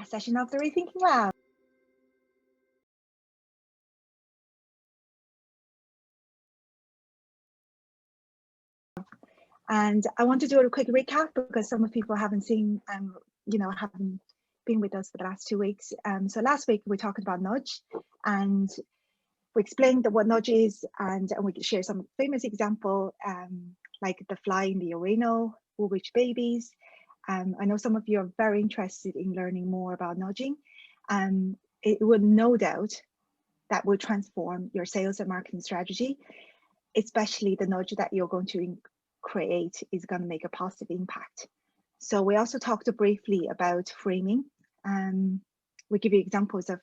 last session of the Rethinking Lab. And I want to do a quick recap because some of people haven't seen, haven't been with us for the last 2 weeks. So last week we talked about nudge, and we explained what nudge is, and we could share some famous example, like the fly in the urinal, Woolwich babies. I know some of you are very interested in learning more about nudging. It will no doubt that will transform your sales and marketing strategy, especially the nudge that you're going to create is going to make a positive impact. So we also talked briefly about framing. We give you examples of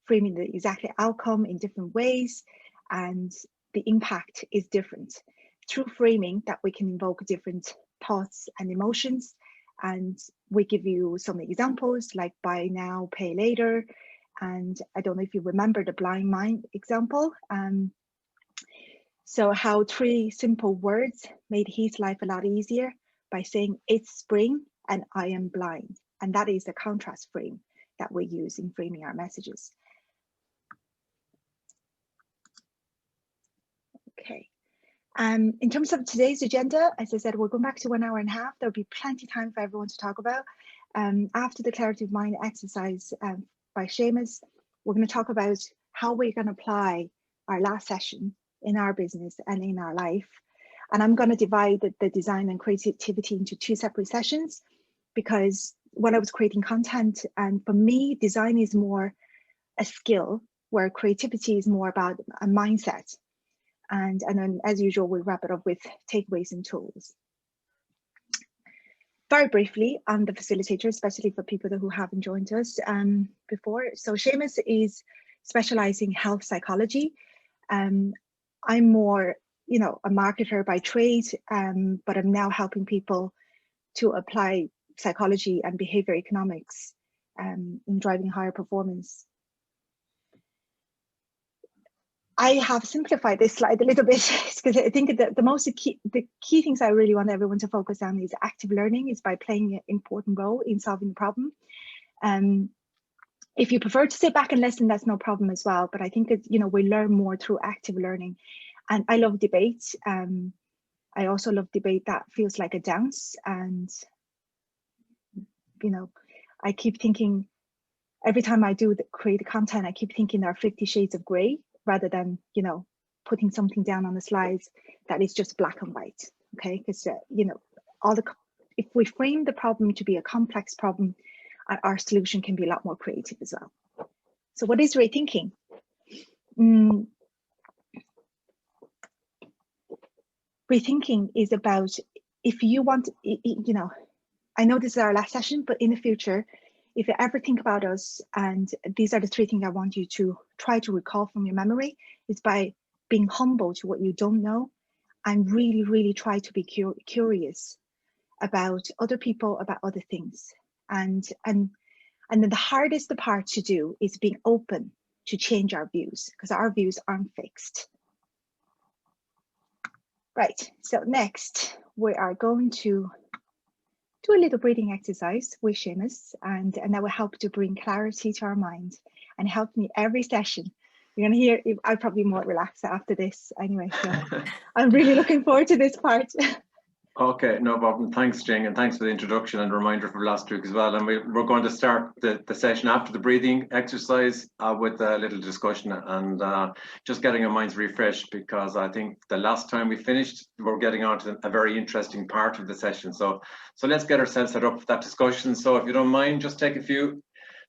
framing the exact outcome in different ways, and the impact is different. Through framing that we can invoke different thoughts and emotions, and we give you some examples like buy now, pay later. And I don't know if you remember the blind mind example. So how 3 simple words made his life a lot easier by saying it's spring and I am blind. And that is the contrast frame that we use in framing our messages. Okay. In terms of today's agenda, as I said, we're going back to 1 hour and a half. There'll be plenty of time for everyone to talk about. After the Clarity of Mind exercise by Seamus, we're going to talk about how we're going to apply our last session in our business and in our life. And I'm going to divide the design and creativity into 2 separate sessions, because when I was creating content, and for me, design is more a skill, where creativity is more about a mindset. And then, as usual, we'll wrap it up with takeaways and tools. Very briefly on the facilitator, especially for people who haven't joined us before. So Seamus is specializing in health psychology. I'm more, a marketer by trade, but I'm now helping people to apply psychology and behavior economics in driving higher performance. I have simplified this slide a little bit because I think that the key things I really want everyone to focus on is active learning is by playing an important role in solving the problem. If you prefer to sit back and listen, that's no problem as well. But I think that, we learn more through active learning. And I love debate. I also love debate that feels like a dance. And, I keep thinking, every time I create the content, I keep thinking there are 50 shades of gray, rather than, putting something down on the slides that is just black and white. Okay, because, if we frame the problem to be a complex problem, our solution can be a lot more creative as well. So what is rethinking? Rethinking is about, if you want, I know this is our last session, but in the future, if you ever think about us, and these are the 3 things I want you to try to recall from your memory, is by being humble to what you don't know, and really, really try to be curious about other people, about other things. And then the hardest part to do is being open to change our views, because our views aren't fixed. Right, so next we are going to do a little breathing exercise with Seamus, and that will help to bring clarity to our mind and help me every session. You're going to hear, I'll probably be more relaxed after this anyway, so I'm really looking forward to this part. Okay, no problem. Thanks, Jing, and thanks for the introduction and reminder from last week as well. And we're going to start the session after the breathing exercise with a little discussion and just getting our minds refreshed, because I think the last time we finished, we're getting on to a very interesting part of the session. So let's get ourselves set up for that discussion. So if you don't mind, just take a few,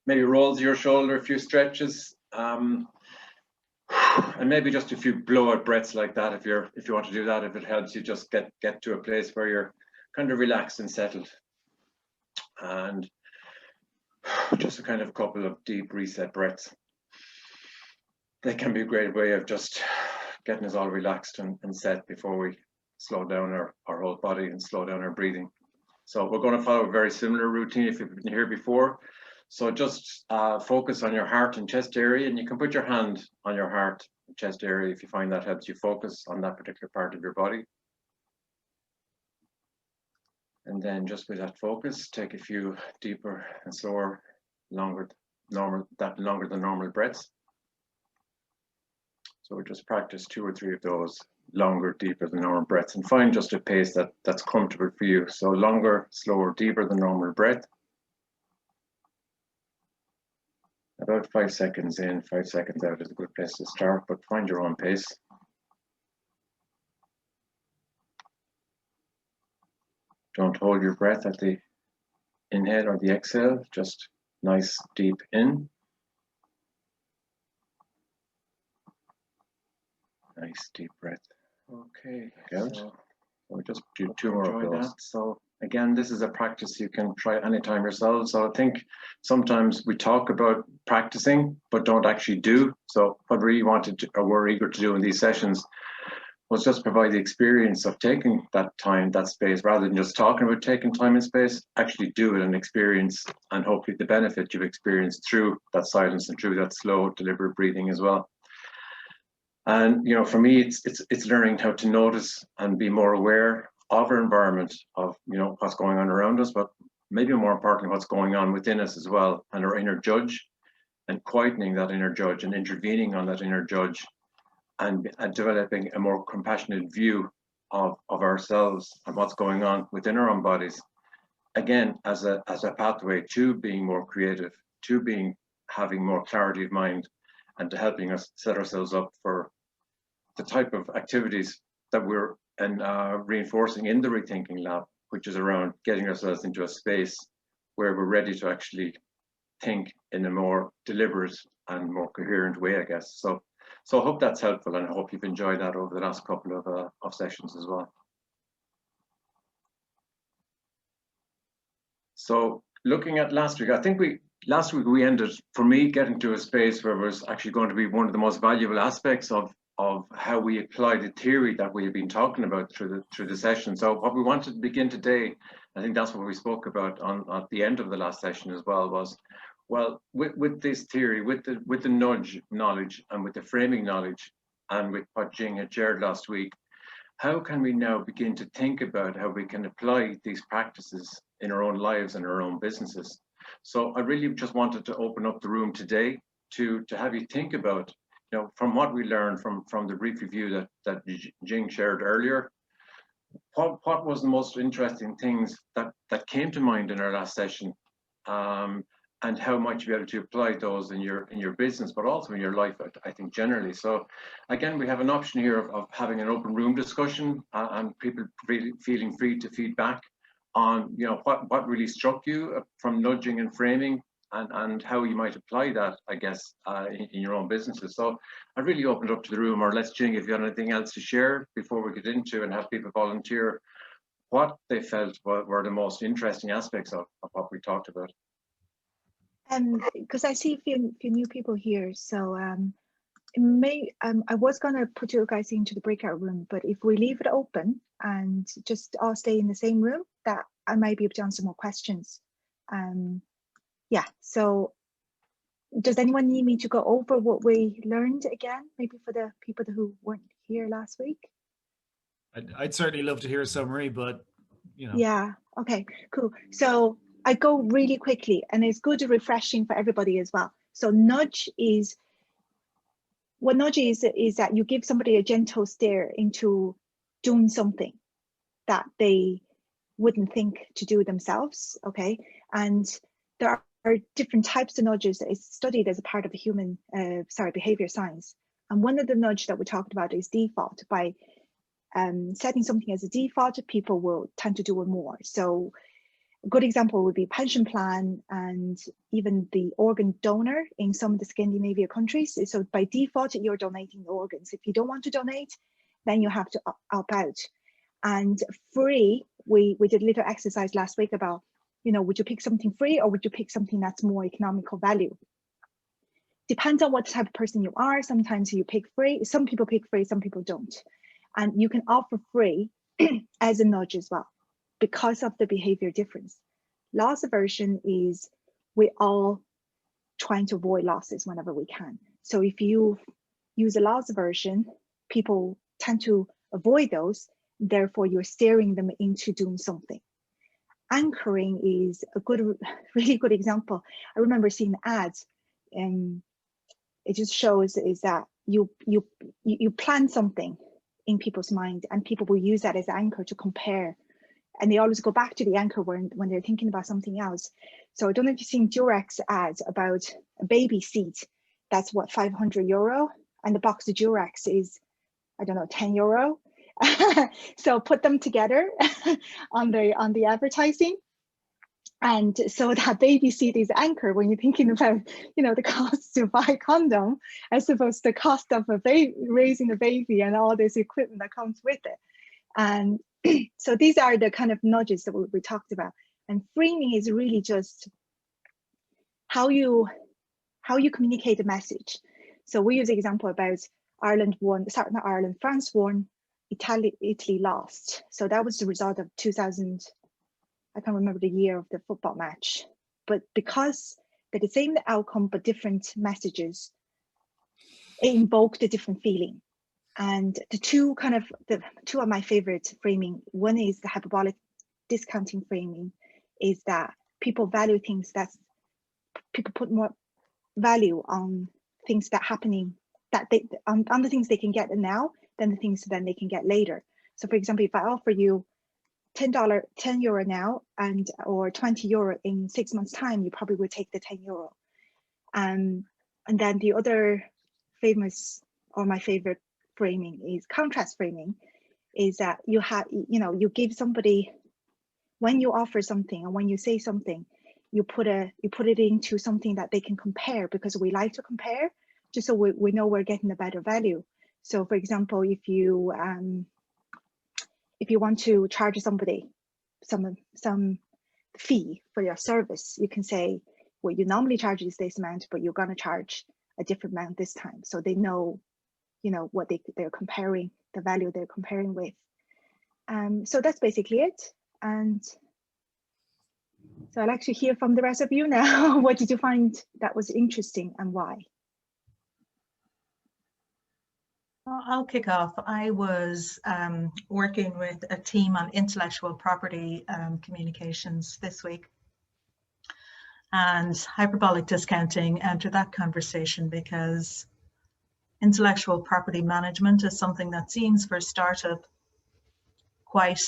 maybe rolls of your shoulder, a few stretches. And maybe just a few blow-out breaths like that, if you want to do that, if it helps you just get to a place where you're kind of relaxed and settled. And just a kind of couple of deep reset breaths. They can be a great way of just getting us all relaxed and set before we slow down our whole body and slow down our breathing. So we're going to follow a very similar routine if you've been here before. So just focus on your heart and chest area, and you can put your hand on your heart and chest area if you find that helps you focus on that particular part of your body. And then just with that focus, take a few deeper and slower longer than normal breaths. So we just practice 2 or 3 of those longer, deeper than normal breaths, and find just a pace that's comfortable for you. So longer, slower, deeper than normal breath. About 5 seconds in, 5 seconds out is a good place to start, but find your own pace. Don't hold your breath at the inhale or the exhale, just nice deep in. Nice deep breath. Okay, so we'll just do 2 more of those. So again, this is a practice you can try anytime yourself. So I think sometimes we talk about practicing, but don't actually do. So what we really wanted to, or we're eager to do in these sessions, was just provide the experience of taking that time, that space, rather than just talking about taking time and space, actually do it and experience, and hopefully the benefit you've experienced through that silence and through that slow, deliberate breathing as well. And you know, for me, it's learning how to notice and be more aware of our environment, of what's going on around us, but maybe more importantly, what's going on within us as well, and our inner judge, and quietening that inner judge and intervening on that inner judge, and developing a more compassionate view of ourselves and what's going on within our own bodies. Again, as a pathway to being more creative, to having more clarity of mind, and to helping us set ourselves up for the type of activities that we're reinforcing in the Rethinking Lab, which is around getting ourselves into a space where we're ready to actually think in a more deliberate and more coherent way, I guess. So I hope that's helpful, and I hope you've enjoyed that over the last couple of sessions as well. So looking at last week, I think last week we ended, for me, getting to a space where it was actually going to be one of the most valuable aspects of how we apply the theory that we have been talking about through the session. So what we wanted to begin today, I think that's what we spoke about at the end of the last session as well, was, well, with this theory, with the nudge knowledge and with the framing knowledge, and with what Jing had shared last week, how can we now begin to think about how we can apply these practices in our own lives and our own businesses? So I really just wanted to open up the room today to have you think about, from what we learned from the brief review that Jing shared earlier, what was the most interesting things that came to mind in our last session, and how might you be able to apply those in your business, but also in your life, I think, generally. So again, we have an option here of having an open room discussion, and people feeling free to feedback on what really struck you from nudging and framing, and how you might apply that, I guess, in your own businesses. So I really opened up to the room, or let's, Jing, if you have anything else to share before we get into and have people volunteer what they felt were the most interesting aspects of what we talked about. Because I see a few new people here, so I was going to put you guys into the breakout room, but if we leave it open and just all stay in the same room, that I might be able to answer more questions. Yeah, so does anyone need me to go over what we learned again, maybe for the people who weren't here last week? I'd certainly love to hear a summary, but Yeah, okay, cool. So I go really quickly, and it's good and refreshing for everybody as well. So nudge is that you give somebody a gentle steer into doing something that they wouldn't think to do themselves, okay? And there are different types of nudges that is studied as a part of the human, behavior science. And one of the nudge that we talked about is default. By setting something as a default, people will tend to do it more. So a good example would be pension plan, and even the organ donor in some of the Scandinavia countries. So by default, you're donating organs. If you don't want to donate, then you have to opt out. And free, we did a little exercise last week about, would you pick something free, or would you pick something that's more economical value? Depends on what type of person you are. Sometimes you pick free. Some people pick free, some people don't. And you can offer free as a nudge as well, because of the behavior difference. Loss aversion is we all trying to avoid losses whenever we can. So if you use a loss aversion, people tend to avoid those. Therefore, you're steering them into doing something. anchoring is a good, really good example. I remember seeing ads, and it just shows is that you plan something in people's mind, and people will use that as anchor to compare, and they always go back to the anchor when they're thinking about something else. So I don't know if you've seen Durex ads about a baby seat that's what, €500, and the box of Durex is, I don't know, €10. So put them together on the advertising, and so that baby seat is anchor when you're thinking about, you know, the cost to buy a condom, as opposed to the cost of raising a baby and all this equipment that comes with it. And so these are the kind of nudges that we talked about. And framing is really just how you communicate a message. So we use the example about Ireland won, sorry, not Ireland, France won, Italy lost. So that was the result of 2000, I can't remember the year of the football match, but because they're the same outcome but different messages, it invoked a different feeling. And the two of my favorite framing, one is the hyperbolic discounting framing, is that people value things people put more value on things that happening, that they on the things they can get now than the things then they can get later. So for example, if I offer you €10 now or €20 in 6 months time, you probably would take the €10. And then the other famous, or my favorite framing, is contrast framing, is that you give somebody, when you offer something and when you say something, you put it into something that they can compare, because we like to compare just so we know we're getting a better value. So for example, if you want to charge somebody some fee for your service, you can say, well, you normally charge this amount, but you're going to charge a different amount this time, so they know, you know, what they're comparing, the value they're comparing with. So that's basically it. And so I'd like to hear from the rest of you now. What did you find that was interesting, and why? I'll kick off. I was working with a team on intellectual property communications this week, and hyperbolic discounting entered that conversation because intellectual property management is something that seems, for a startup, quite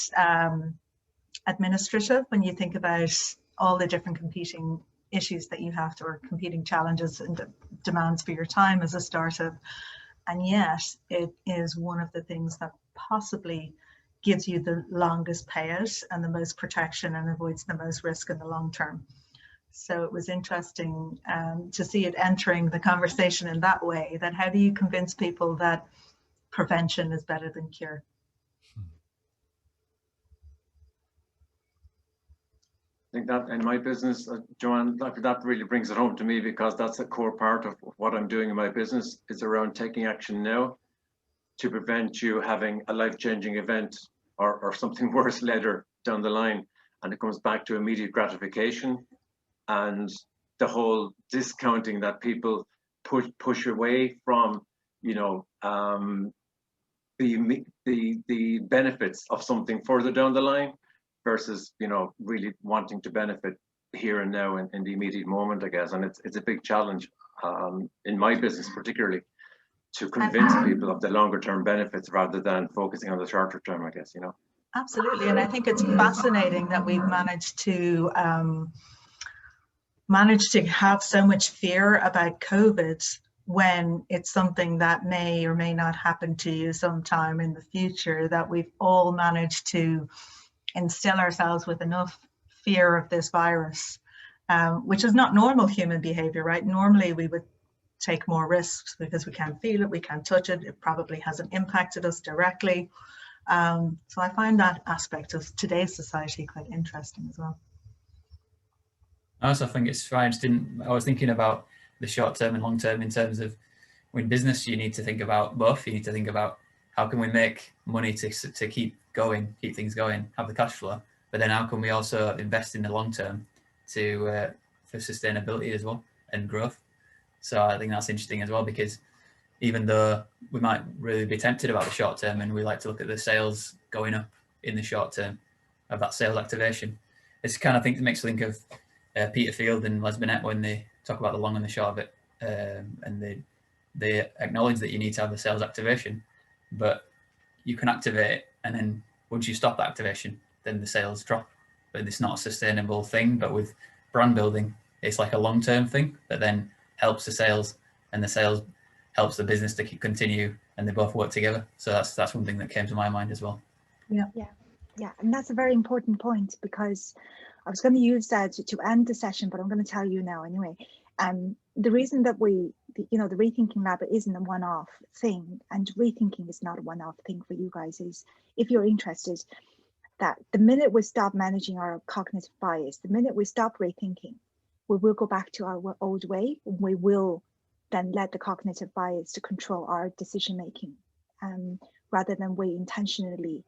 administrative when you think about all the different competing issues that you have to, or competing challenges and demands for your time as a startup. And yet it is one of the things that possibly gives you the longest payout and the most protection and avoids the most risk in the long term. So it was interesting to see it entering the conversation in that way, that how do you convince people that prevention is better than cure? I think that in my business, Joanne, that really brings it home to me, because that's a core part of what I'm doing in my business. It's around taking action now to prevent you having a life-changing event or something worse later down the line. And it comes back to immediate gratification and the whole discounting that people push away from, you know, the benefits of something further down the line, versus, you know, really wanting to benefit here and now in the immediate moment, I guess. And it's a big challenge in my business, particularly, to convince people of the longer term benefits rather than focusing on the shorter term, I guess, you know. Absolutely. And I think it's fascinating that we've managed to have so much fear about COVID, when it's something that may or may not happen to you sometime in the future, that we've all managed to instill ourselves with enough fear of this virus, which is not normal human behavior, right? Normally we would take more risks because we can't feel it, we can't touch it, it probably hasn't impacted us directly. So I find that aspect of today's society quite interesting as well. I also think it's fine. I was thinking about the short term and long term in terms of, in business, you need to think about both. You need to think about how can we make money to keep going, keep things going, have the cash flow, but then how can we also invest in the long term for sustainability as well and growth. So I think that's interesting as well, because even though we might really be tempted about the short term and we like to look at the sales going up in the short term of that sales activation, It's kind of thing that makes me think of Peter Field and Les Binet when they talk about the long and the short of it, and they acknowledge that you need to have the sales activation, but you can activate it, and then once you stop the activation, then the sales drop. But it's not a sustainable thing. But with brand building, it's like a long-term thing that then helps the sales, and the sales helps the business to continue, and they both work together. So that's one thing that came to my mind as well. Yeah, and that's a very important point, because I was going to use that to end the session, but I'm going to tell you now anyway. The reason that the Rethinking Lab isn't a one-off thing, and rethinking is not a one-off thing for you guys, is if you're interested, that the minute we stop managing our cognitive bias, the minute we stop rethinking, we will go back to our old way. We will then let the cognitive bias to control our decision making, rather than we intentionally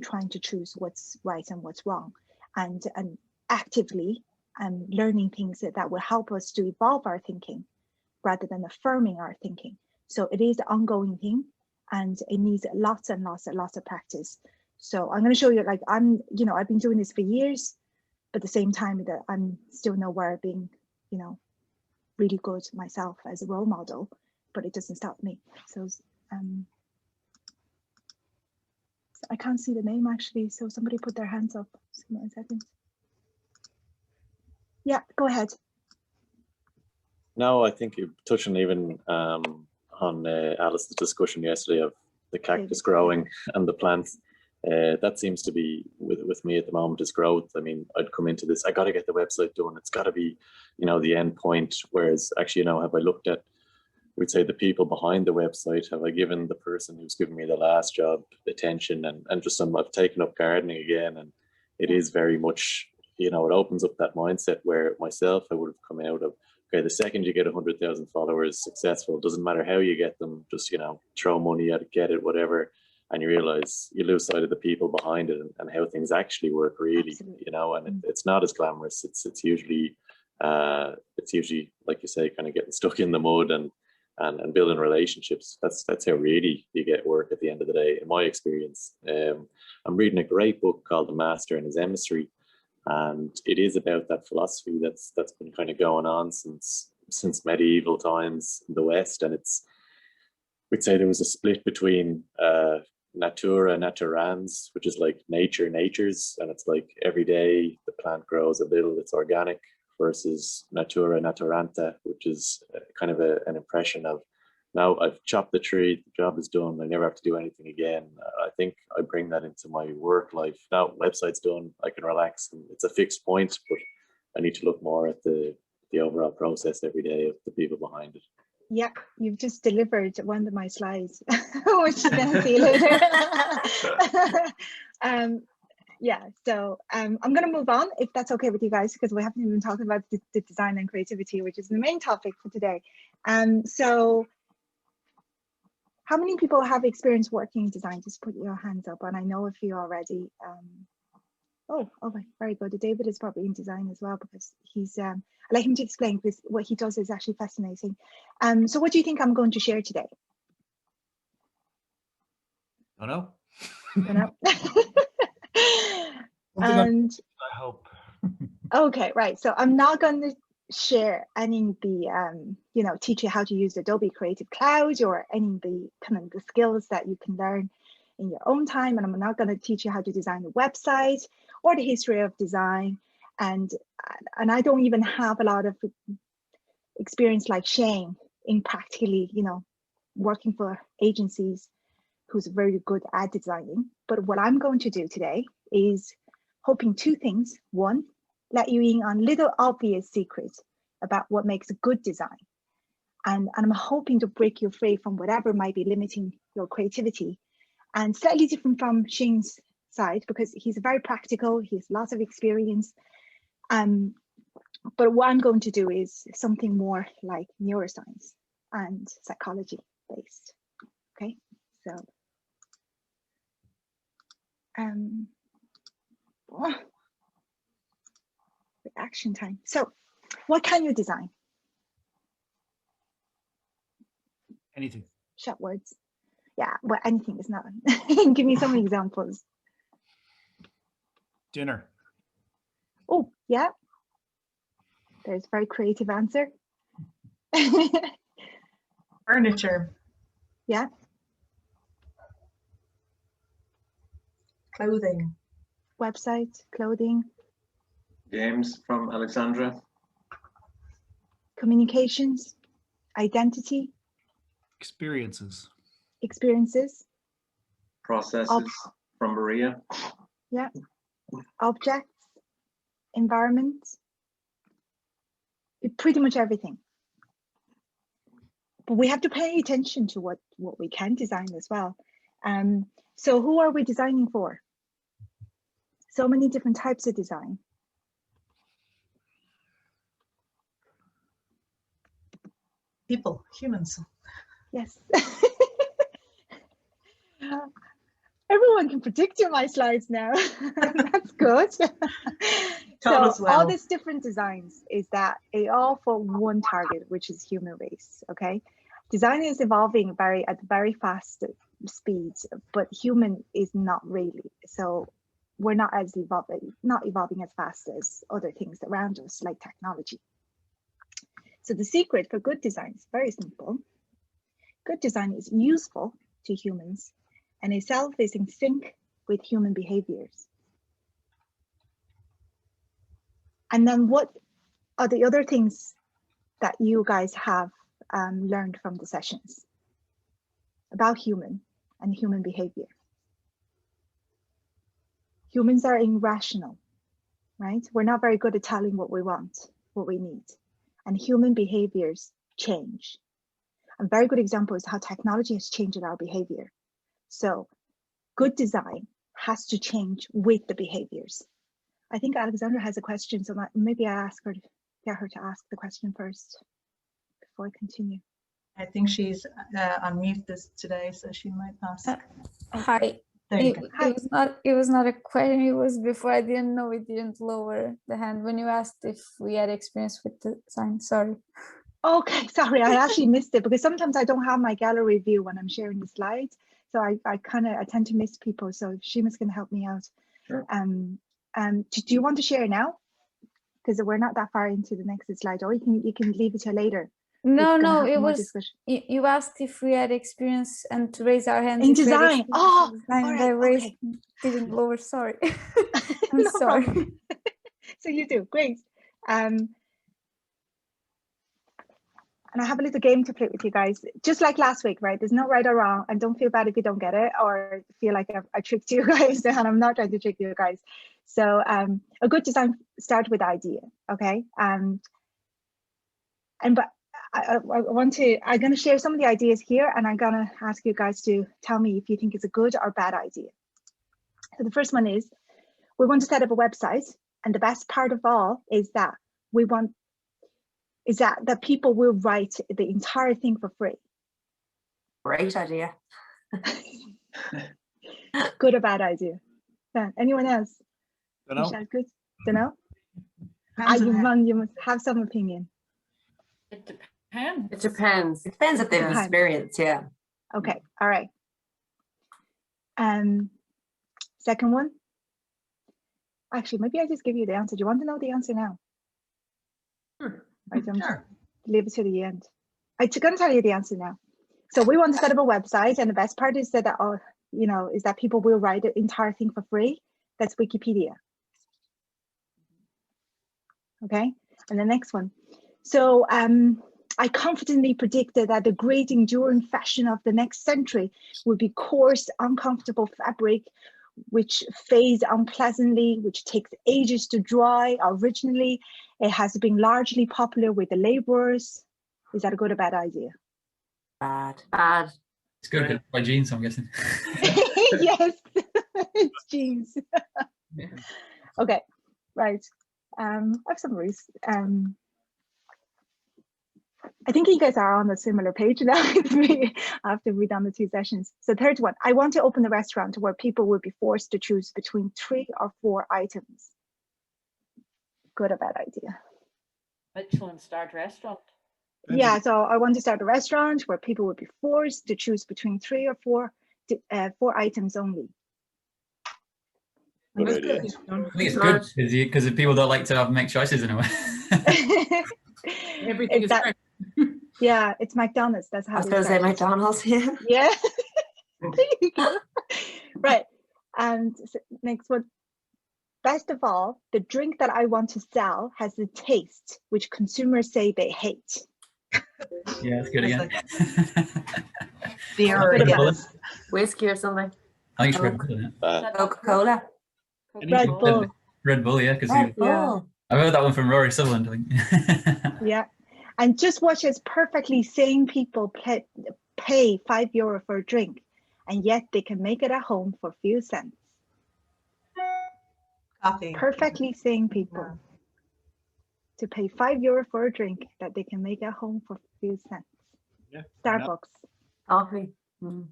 trying to choose what's right and what's wrong, and actively learning things that will help us to evolve our thinking rather than affirming our thinking. So it is an ongoing thing, and it needs lots and lots of practice. So I'm going to show you, like, I've been doing this for years, but at the same time that I'm still nowhere being, really good myself as a role model, but it doesn't stop me. So I can't see the name actually, so somebody put their hands up. Just give me a second. Yeah, go ahead. No, I think you touched on even on Alice's discussion yesterday of the cactus growing and the plants. That seems to be with me at the moment is growth. I mean, I'd come into this, I got to get the website done. It's got to be, the end point. Whereas actually, have I looked at, we'd say, the people behind the website? Have I given the person who's given me the last job attention? And just I've taken up gardening again, and it is very much, it opens up that mindset where myself, I would have come out of, okay, the second you get 100,000 followers successful, doesn't matter how you get them, just, throw money at it, get it, whatever. And you realize you lose sight of the people behind it and how things actually work, really. Absolutely. And it's not as glamorous. It's usually like you say, kind of getting stuck in the mud and building relationships. That's how really you get work at the end of the day, in my experience. I'm reading a great book called The Master and His Emissary, and it is about that philosophy that's been kind of going on since medieval times in the West. And we'd say there was a split between natura naturans, which is like natures, and it's like every day the plant grows a little, it's organic, versus natura naturanta, which is kind of an impression of, now I've chopped the tree, the job is done, I never have to do anything again. I think I bring that into my work life. Now website's done, I can relax, and it's a fixed point, but I need to look more at the overall process every day of the people behind it. Yeah, you've just delivered one of my slides, which you're going to see later. Yeah, so I'm going to move on, if that's okay with you guys, because we haven't even talked about the design and creativity, which is the main topic for today. So how many people have experience working in design? Just put your hands up, and I know a few already. Oh, okay, very good. David is probably in design as well, because he's, I'd like him to explain, because what he does is actually fascinating. So what do you think I'm going to share today? Oh no. You know? And I hope. Okay, right. So I'm not going to share any of the, teach you how to use Adobe Creative Cloud or any of the kind of the skills that you can learn in your own time. And I'm not going to teach you how to design a website or the history of design. And I don't even have a lot of experience like Shane in practically, working for agencies who's very good at designing. But what I'm going to do today is hoping two things. One, let you in on little obvious secrets about what makes a good design. And I'm hoping to break you free from whatever might be limiting your creativity. And slightly different from Shane's side, because he's very practical, he has lots of experience. But what I'm going to do is something more like neuroscience and psychology based. Okay, so reaction time. So what can you design? Anything. Short words. Yeah, well, anything is not. Give me some examples. Dinner. Oh, yeah. There's a very creative answer. Furniture. Yeah. Clothing. Website, clothing, Games from Alexandra. communications, identity, Experiences. experiences, Processes from Maria. yeah, objects, environment, pretty much everything. But we have to pay attention to what we can design as well. So who are we designing for? So many different types of design. People, humans. Yes. Everyone can predict my slides now. That's good. So us well. all these different designs is that they all for one target, which is human race. Okay, design is evolving at very fast speed, but human is not really. So we're not evolving as fast as other things around us, like technology. So the secret for good design is very simple. Good design is useful to humans and itself is in sync with human behaviors. And then what are the other things that you guys have learned from the sessions about human and human behavior? Humans are irrational, right? We're not very good at telling what we want, what we need. And human behaviors change. A very good example is how technology has changed our behavior. So good design has to change with the behaviors. I think Alexandra has a question, so maybe I get her to ask the question first before I continue. I think she's on mute today, so she might ask. Hi. There you go. It was not a question. It was before. I didn't know it didn't lower the hand when you asked if we had experience with the sign. Sorry. Okay, sorry, I actually missed it because sometimes I don't have my gallery view when I'm sharing the slides. So I tend to miss people. So Seamus can help me out. Sure. Do you want to share now? Because we're not that far into the next slide, or you can leave it till later. No, it was, you asked if we had experience and to raise our hands. In design. Oh, all right, I raised, okay. Didn't lower, sorry. No sorry. problem. So you do, great. And I have a little game to play with you guys, just like last week, right? There's no right or wrong, and don't feel bad if you don't get it or feel like I tricked you guys, and I'm not trying to trick you guys. So a good design starts with idea, okay? But I'm going to share some of the ideas here, and I'm going to ask you guys to tell me if you think it's a good or bad idea. So the first one is, we want to set up a website, and the best part of all is that that people will write the entire thing for free. Great idea. Good or bad idea? Yeah. Anyone else? Don't know. Michelle, good? Don't know? You must have some opinion. It depends. It depends. It depends if they've Depends. experience, yeah. Okay, all right. Second one. Actually, maybe I just give you the answer. Do you want to know the answer now? Right, Sure. Leave it to the end. I'm going to tell you the answer now. So we want to set up a website, and the best part is that is that people will write the entire thing for free. That's Wikipedia. Okay, and the next one. So I confidently predicted that the great enduring fashion of the next century would be coarse, uncomfortable fabric, which fades unpleasantly, which takes ages to dry. Originally, it has been largely popular with the laborers. Is that a good or bad idea? Bad. Bad. It's good, but by Jing, so I'm guessing. Yes, it's jeans. Yeah. Okay, right. I have some rules. I think you guys are on a similar page now with me after we've done the 2 sessions. So third one, I want to open a restaurant where people will be forced to choose between 3 or 4 items. Good or bad idea? Which one? Start restaurant? Yeah, so I want to start a restaurant where people would be forced to choose between 3 or 4 items only. Good It's idea. good. I think it's good because people don't like to have make choices in a way. Everything It's is that- great. Yeah, it's McDonald's. That's how I was they going to say started. McDonald's, yeah. Yeah. There you go. Right. And next one. Best of all, the drink that I want to sell has a taste which consumers say they hate. Yeah, that's good again. Fear Red Bull. against. Whiskey or something. I think it's Red Bull, isn't it? Coca-Cola. Red Bull. Red Bull, yeah, because Red Yeah. Bull. I've heard that one from Rory Sutherland, I think. Yeah. And just watch as perfectly sane people pay €5 for a drink, and yet they can make it at home for a few cents. Coffee. Perfectly sane people to pay €5 for a drink that they can make at home for a few cents. Yeah. Starbucks. Coffee. Mm.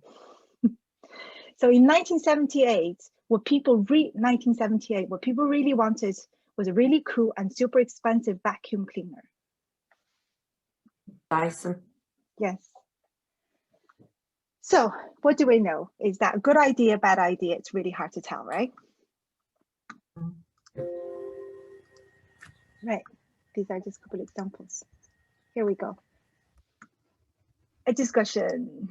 So in 1978, what people really wanted was a really cool and super expensive vacuum cleaner. Dyson. Yes. So what do we know? Is that a good idea, bad idea? It's really hard to tell, right? Right. These are just a couple examples. Here we go. A discussion.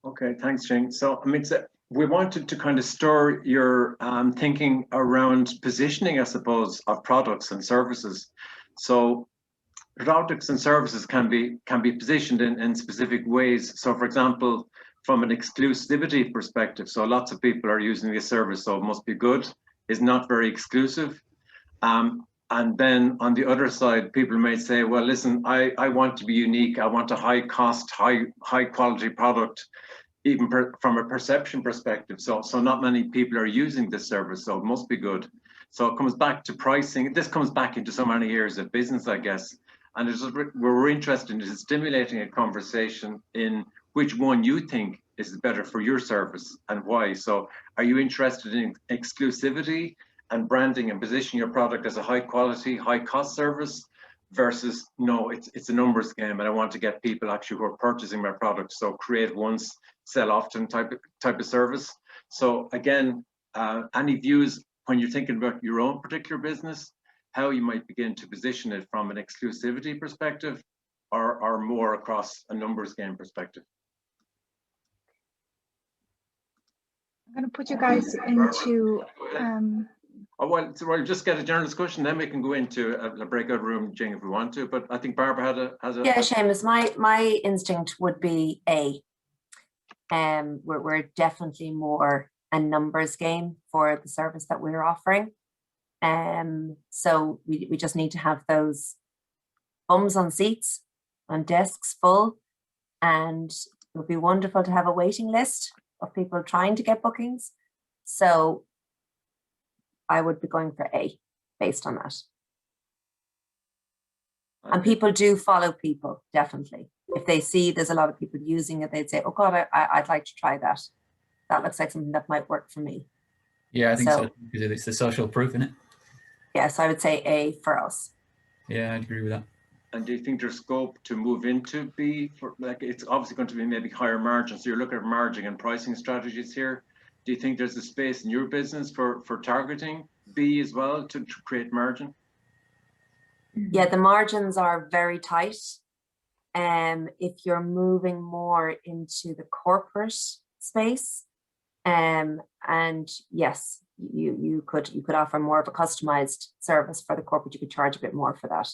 Okay, thanks, Jing. So, I mean, we wanted to kind of stir your thinking around positioning, I suppose, of products and services. So, products and services can be positioned in specific ways. So, for example, from an exclusivity perspective, so lots of people are using this service, so it must be good, is not very exclusive. And then on the other side, people may say, well, listen, I want to be unique. I want a high cost, high quality product, even from a perception perspective. So not many people are using this service, so it must be good. So it comes back to pricing. This comes back into so many years of business, I guess. And we're interested in stimulating a conversation in which one you think is better for your service and why. So are you interested in exclusivity and branding and positioning your product as a high quality, high cost service versus no, it's a numbers game and I want to get people actually who are purchasing my product. So create once, sell often type of service. So again, any views when you're thinking about your own particular business, how you might begin to position it from an exclusivity perspective or more across a numbers game perspective? I'm going to put you guys into well, we'll just get a general discussion, then we can go into a breakout room, Jing, if we want to. But I think Barbara has a Yeah, Seamus, my instinct would be A. We're definitely more a numbers game for the service that we're offering. So we just need to have those bums on seats, on desks full, and it would be wonderful to have a waiting list of people trying to get bookings. So I would be going for A based on that. Okay. And people do follow people, definitely. If they see there's a lot of people using it, they'd say, oh God, I'd like to try that. That looks like something that might work for me. Yeah, I think so, because it's the social proof, isn't it? Yes, I would say A for us. Yeah, I'd agree with that. And do you think there's scope to move into B? For like, it's obviously going to be maybe higher margins. So you're looking at margin and pricing strategies here. Do you think there's a space in your business for targeting B as well to create margin? Yeah, the margins are very tight. If you're moving more into the corporate space, and yes, you could offer more of a customized service for the corporate. You could charge a bit more for that.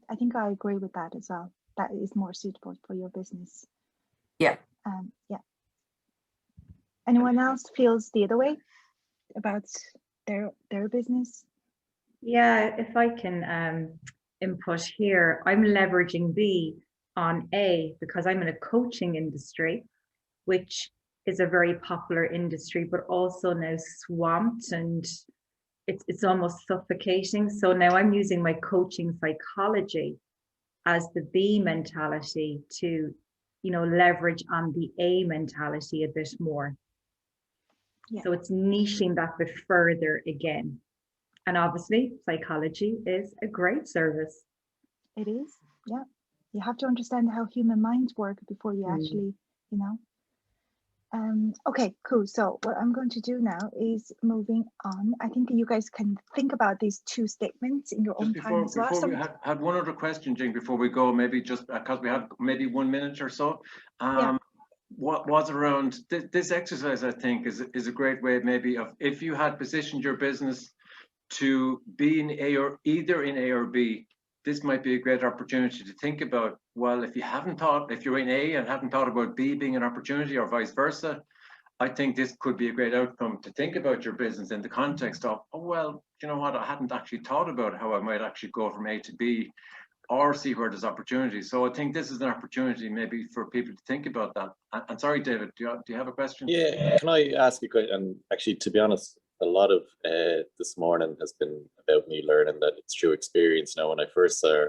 I think I agree with that as well. That is more suitable for your business. Yeah. Yeah. Anyone else feels the other way about their business? Yeah, if I can input here, I'm leveraging B on A because I'm in a coaching industry, which is a very popular industry, but also now swamped and it's almost suffocating. So now I'm using my coaching psychology as the B mentality to, leverage on the A mentality a bit more. Yeah. So it's niching that bit further again. And obviously, psychology is a great service. It is, yeah. You have to understand how human minds work before you actually, Okay, cool. So what I'm going to do now is moving on. I think you guys can think about these two statements in your own time as well. Before we had one other question, Jing, before we go, maybe just because we have maybe 1 minute or so. Yeah. What was around this exercise, I think, is a great way maybe of, if you had positioned your business to be in A or either in A or B, this might be a great opportunity to think about, well, if you're in A and haven't thought about B being an opportunity or vice versa, I think this could be a great outcome to think about your business in the context of, oh, well, you know what, I hadn't actually thought about how I might actually go from A to B or see where there's opportunities. So I think this is an opportunity maybe for people to think about that. And sorry, David, do you have a question? Yeah, can I ask a question? And actually, to be honest, a lot of this morning has been about me learning that it's through experience. Now, when I first saw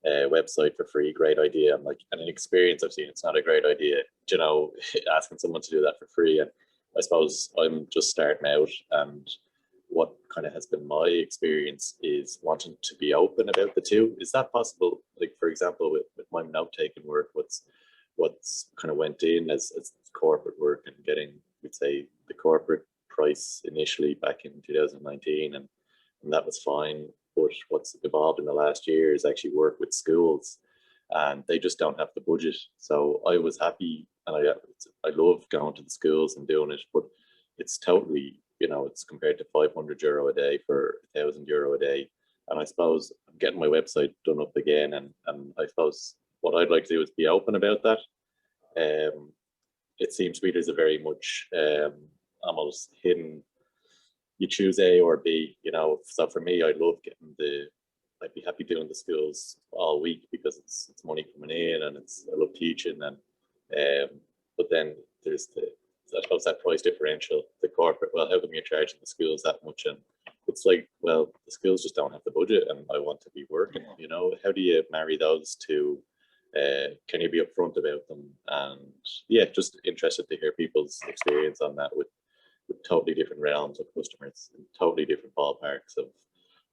a website for free, great idea. I'm like, and an experience I've seen, it's not a great idea. You know, asking someone to do that for free. And I suppose I'm just starting out, and what kind of has been my experience is wanting to be open about the two. Is that possible? Like, for example, with my note-taking work, what's kind of went in as corporate work and getting, we'd say, the corporate price initially back in 2019, and that was fine. But what's evolved in the last year is actually work with schools, and they just don't have the budget. So I was happy, and I love going to the schools and doing it, but it's totally, you know, it's compared to €500 a day for €1,000 a day. And I suppose I'm getting my website done up again, and I suppose what I'd like to do is be open about that. It seems to me there's a very much almost hidden, you choose A or B, you know. So for me, I'd be happy doing the schools all week because it's money coming in, and I love teaching, and but then there's I suppose that price differential, the corporate, well, how come you're charging the schools that much? And it's like, well, the schools just don't have the budget, and I want to be working, you know. How do you marry those two? Can you be upfront about them? And yeah, just interested to hear people's experience on that with totally different realms of customers, and totally different ballparks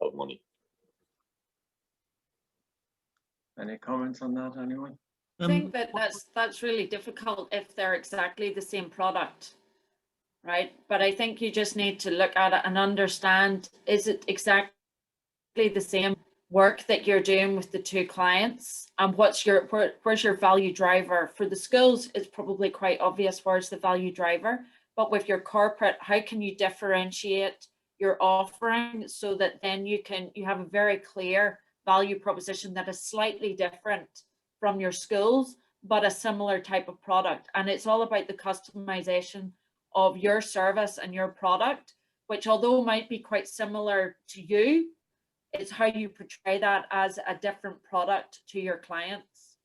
of money. Any comments on that, anyone? I think that's really difficult if they're exactly the same product, right? But I think you just need to look at it and understand, is it exactly the same work that you're doing with the two clients, and where's your value driver? For the schools, it's probably quite obvious where's the value driver, but with your corporate, how can you differentiate your offering so that then you have a very clear value proposition that is slightly different from your schools, but a similar type of product? And it's all about the customization of your service and your product, which although might be quite similar to you, it's how you portray that as a different product to your clients.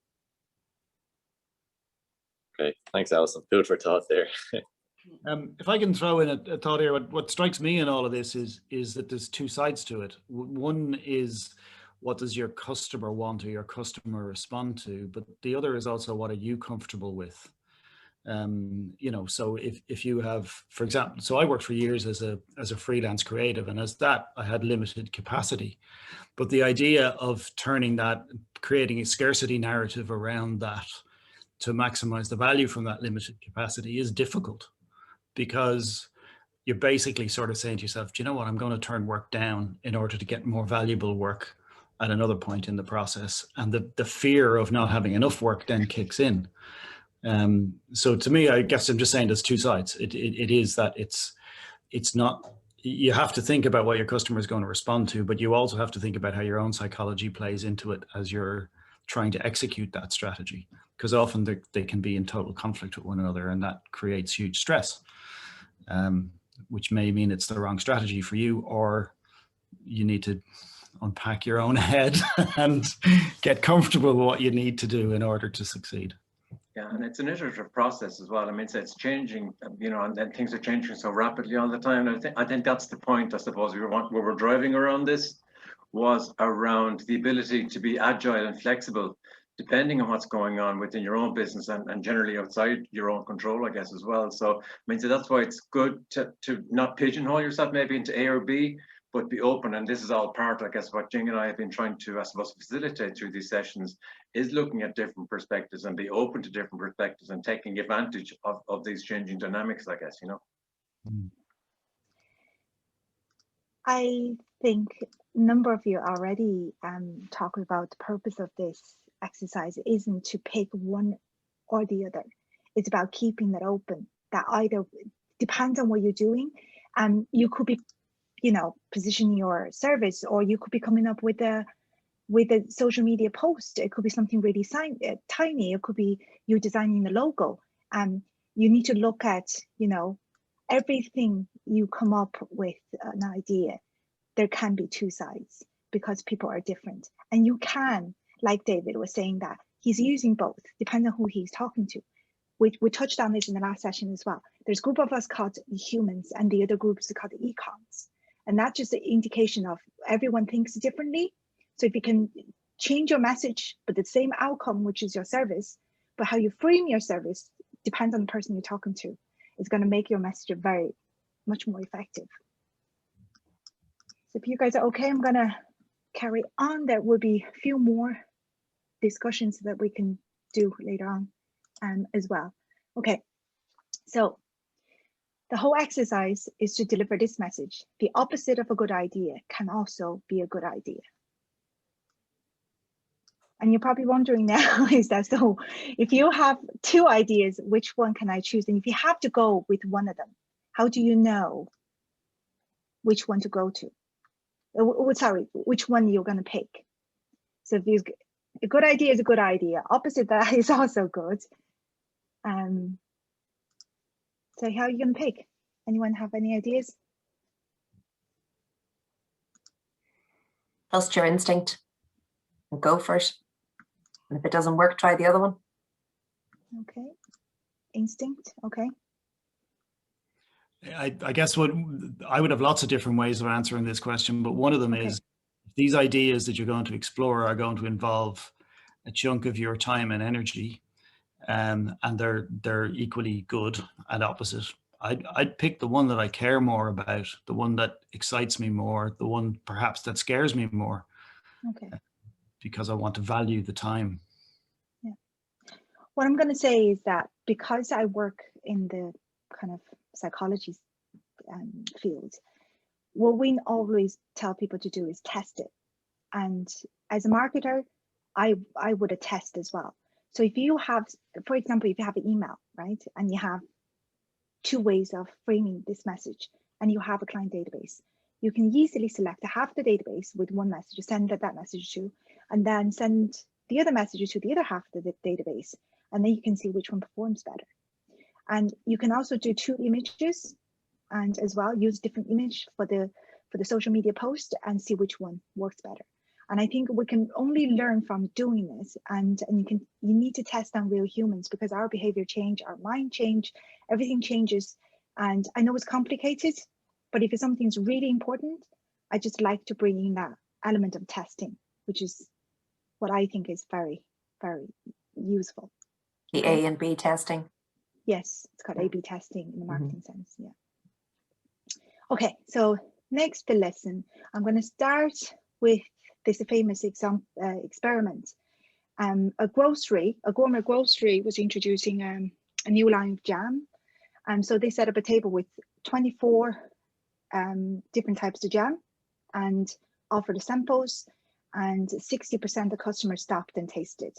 Okay, thanks, Alison. Food for thought there. If I can throw in a thought here, what strikes me in all of this is that there's two sides to it. One is, what does your customer want or your customer respond to? But the other is also, what are you comfortable with? You know, so if you have, for example, so I worked for years as a freelance creative, and as that I had limited capacity, but the idea of turning that, creating a scarcity narrative around that to maximize the value from that limited capacity is difficult, because you're basically sort of saying to yourself, do you know what, I'm going to turn work down in order to get more valuable work at another point in the process. And the fear of not having enough work then kicks in. So to me, I guess I'm just saying there's two sides. It is that it's not, you have to think about what your customer is going to respond to, but you also have to think about how your own psychology plays into it as you're trying to execute that strategy, because often they can be in total conflict with one another, and that creates huge stress, which may mean it's the wrong strategy for you, or you need to unpack your own head and get comfortable with what you need to do in order to succeed. Yeah, and it's an iterative process as well. I mean, it's changing, you know, and then things are changing so rapidly all the time. And I think that's the point, I suppose, where we're driving around this, was around the ability to be agile and flexible, depending on what's going on within your own business and generally outside your own control, I guess, as well. So, I mean, so that's why it's good to not pigeonhole yourself maybe into A or B, but be open. And this is all part, I guess, what Jing and I have been trying to, I suppose, facilitate through these sessions, is looking at different perspectives and be open to different perspectives and taking advantage of these changing dynamics, I guess, you know. I think a number of you already talking about the purpose of this exercise isn't to pick one or the other. It's about keeping it open, that either depends on what you're doing. You could be, you know, positioning your service, or you could be coming up with a social media post. It could be something really tiny. It could be you designing the logo. You need to look at, you know, everything you come up with an idea, there can be two sides because people are different. And you can, like David was saying, that he's using both, depending on who he's talking to. We touched on this in the last session as well. There's a group of us called the humans, and the other groups are called the econs. And that's just an indication of everyone thinks differently. So if you can change your message, but the same outcome, which is your service, but how you frame your service depends on the person you're talking to. It's going to make your message very much more effective. So if you guys are okay, I'm going to carry on. There will be a few more discussions that we can do later on as well. Okay, so the whole exercise is to deliver this message. The opposite of a good idea can also be a good idea. And you're probably wondering now, is that so? If you have two ideas, which one can I choose? And if you have to go with one of them, how do you know which one to go to? Sorry, which one you're going to pick? So if a good idea is a good idea, opposite that is also good. So how are you going to pick? Anyone have any ideas? Trust your instinct and go for it. And if it doesn't work, try the other one. Okay, instinct, okay. I guess what I would have lots of different ways of answering this question, but one of them is these ideas that you're going to explore are going to involve a chunk of your time and energy, and they're equally good and opposite. I'd pick the one that I care more about, the one that excites me more, the one perhaps that scares me more. Okay. Because I want to value the time. Yeah. What I'm going to say is that because I work in the kind of psychology field, what we always tell people to do is test it. And as a marketer, I would attest as well. So if you have, for example, if you have an email, right, and you have two ways of framing this message, and you have a client database, you can easily select half the database with one message, send that message to, and then send the other message to the other half of the database, and then you can see which one performs better. And you can also do two images, and as well use different image for the social media post and see which one works better. And I think we can only learn from doing this, and you need to test on real humans, because our behavior change, our mind change, everything changes. And I know it's complicated, but if something's really important, I just like to bring in that element of testing, which is what I think is very, very useful. The A and B testing. Yes, it's called A/B testing in the marketing sense. Yeah. Okay, so next the lesson, I'm going to start with this famous experiment. A gourmet grocery was introducing a new line of jam. So they set up a table with 24 different types of jam and offered the samples, and 60% of customers stopped and tasted.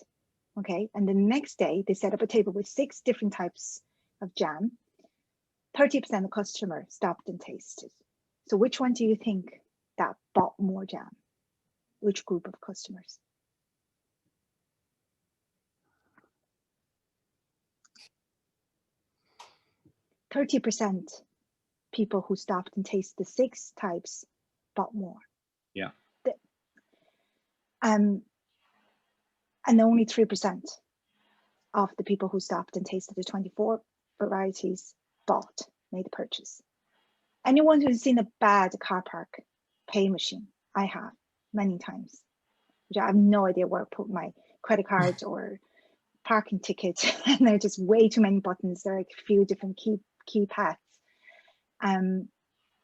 Okay, and the next day they set up a table with 6 different types of jam. 30% of customers stopped and tasted. So which one do you think that bought more jam? Which group of customers? %, people who stopped and tasted the 6 types bought more. Yeah. And only 3% of the people who stopped and tasted the 24 varieties made a purchase. Anyone who's seen a bad car park pay machine? I have many times. I have no idea where I put my credit cards or parking tickets, and there are just way too many buttons. There are like a few different keypads.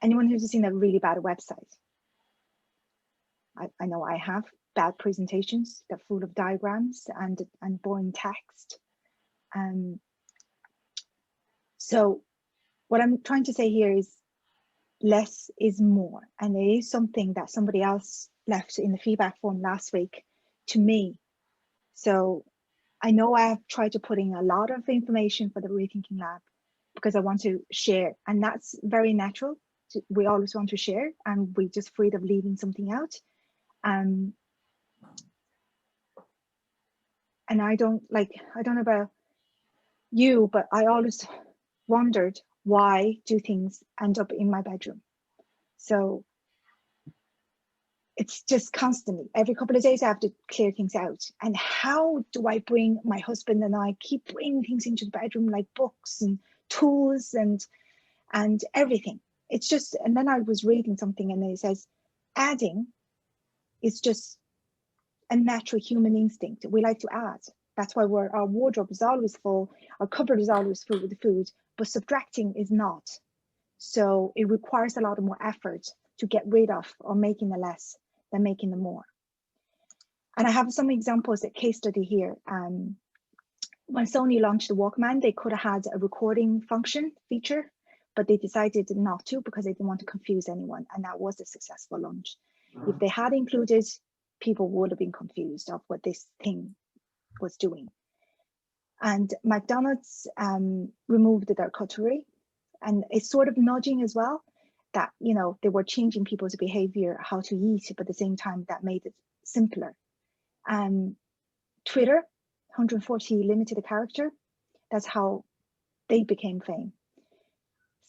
Anyone who's seen a really bad website? I know I have. bad presentations. They're full of diagrams and boring text. So what I'm trying to say here is less is more, and it is something that somebody else left in the feedback form last week to me. So I know I have tried to put in a lot of information for the Rethinking Lab because I want to share, and that's very natural. We always want to share, and we're just afraid of leaving something out. And I don't know about you, but I always wondered, why do things end up in my bedroom? So it's just constantly, every couple of days I have to clear things out. And how do I bring, my husband and I keep bringing things into the bedroom, like books and tools and everything. It's just, and then I was reading something and it says, adding is just a natural human instinct. We like to add. That's why our wardrobe is always full, our cupboard is always full with the food, but subtracting is not. So it requires a lot more effort to get rid of or making the less than making the more. And I have some examples, a case study here. When Sony launched the Walkman, they could have had a recording function feature, but they decided not to because they didn't want to confuse anyone. And that was a successful launch. If they had included, people would have been confused of what this thing was doing. And McDonald's removed their cutlery, and it's sort of nudging as well that, you know, they were changing people's behavior, how to eat, but at the same time that made it simpler. Twitter, 140 limited character, that's how they became fame.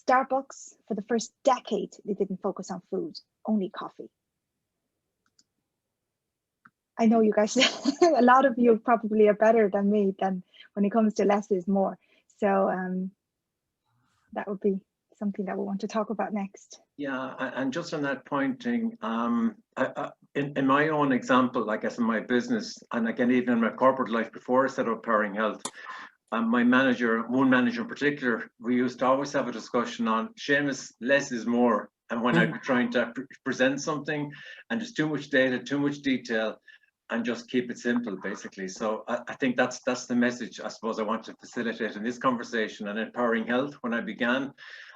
Starbucks, for the first decade, they didn't focus on food, only coffee. I know you guys, a lot of you probably are better than me than when it comes to less is more. So that would be something that we want to talk about next. Yeah, and just on that pointing, in my own example, I guess in my business, and again, even in my corporate life before I set up Powering Health, my manager, one manager in particular, we used to always have a discussion on, Seamus, less is more. And when I'd be trying to present something and there's too much data, too much detail, and just keep it simple, basically. So I think that's the message I suppose I want to facilitate in this conversation. And in Powering Health, when I began,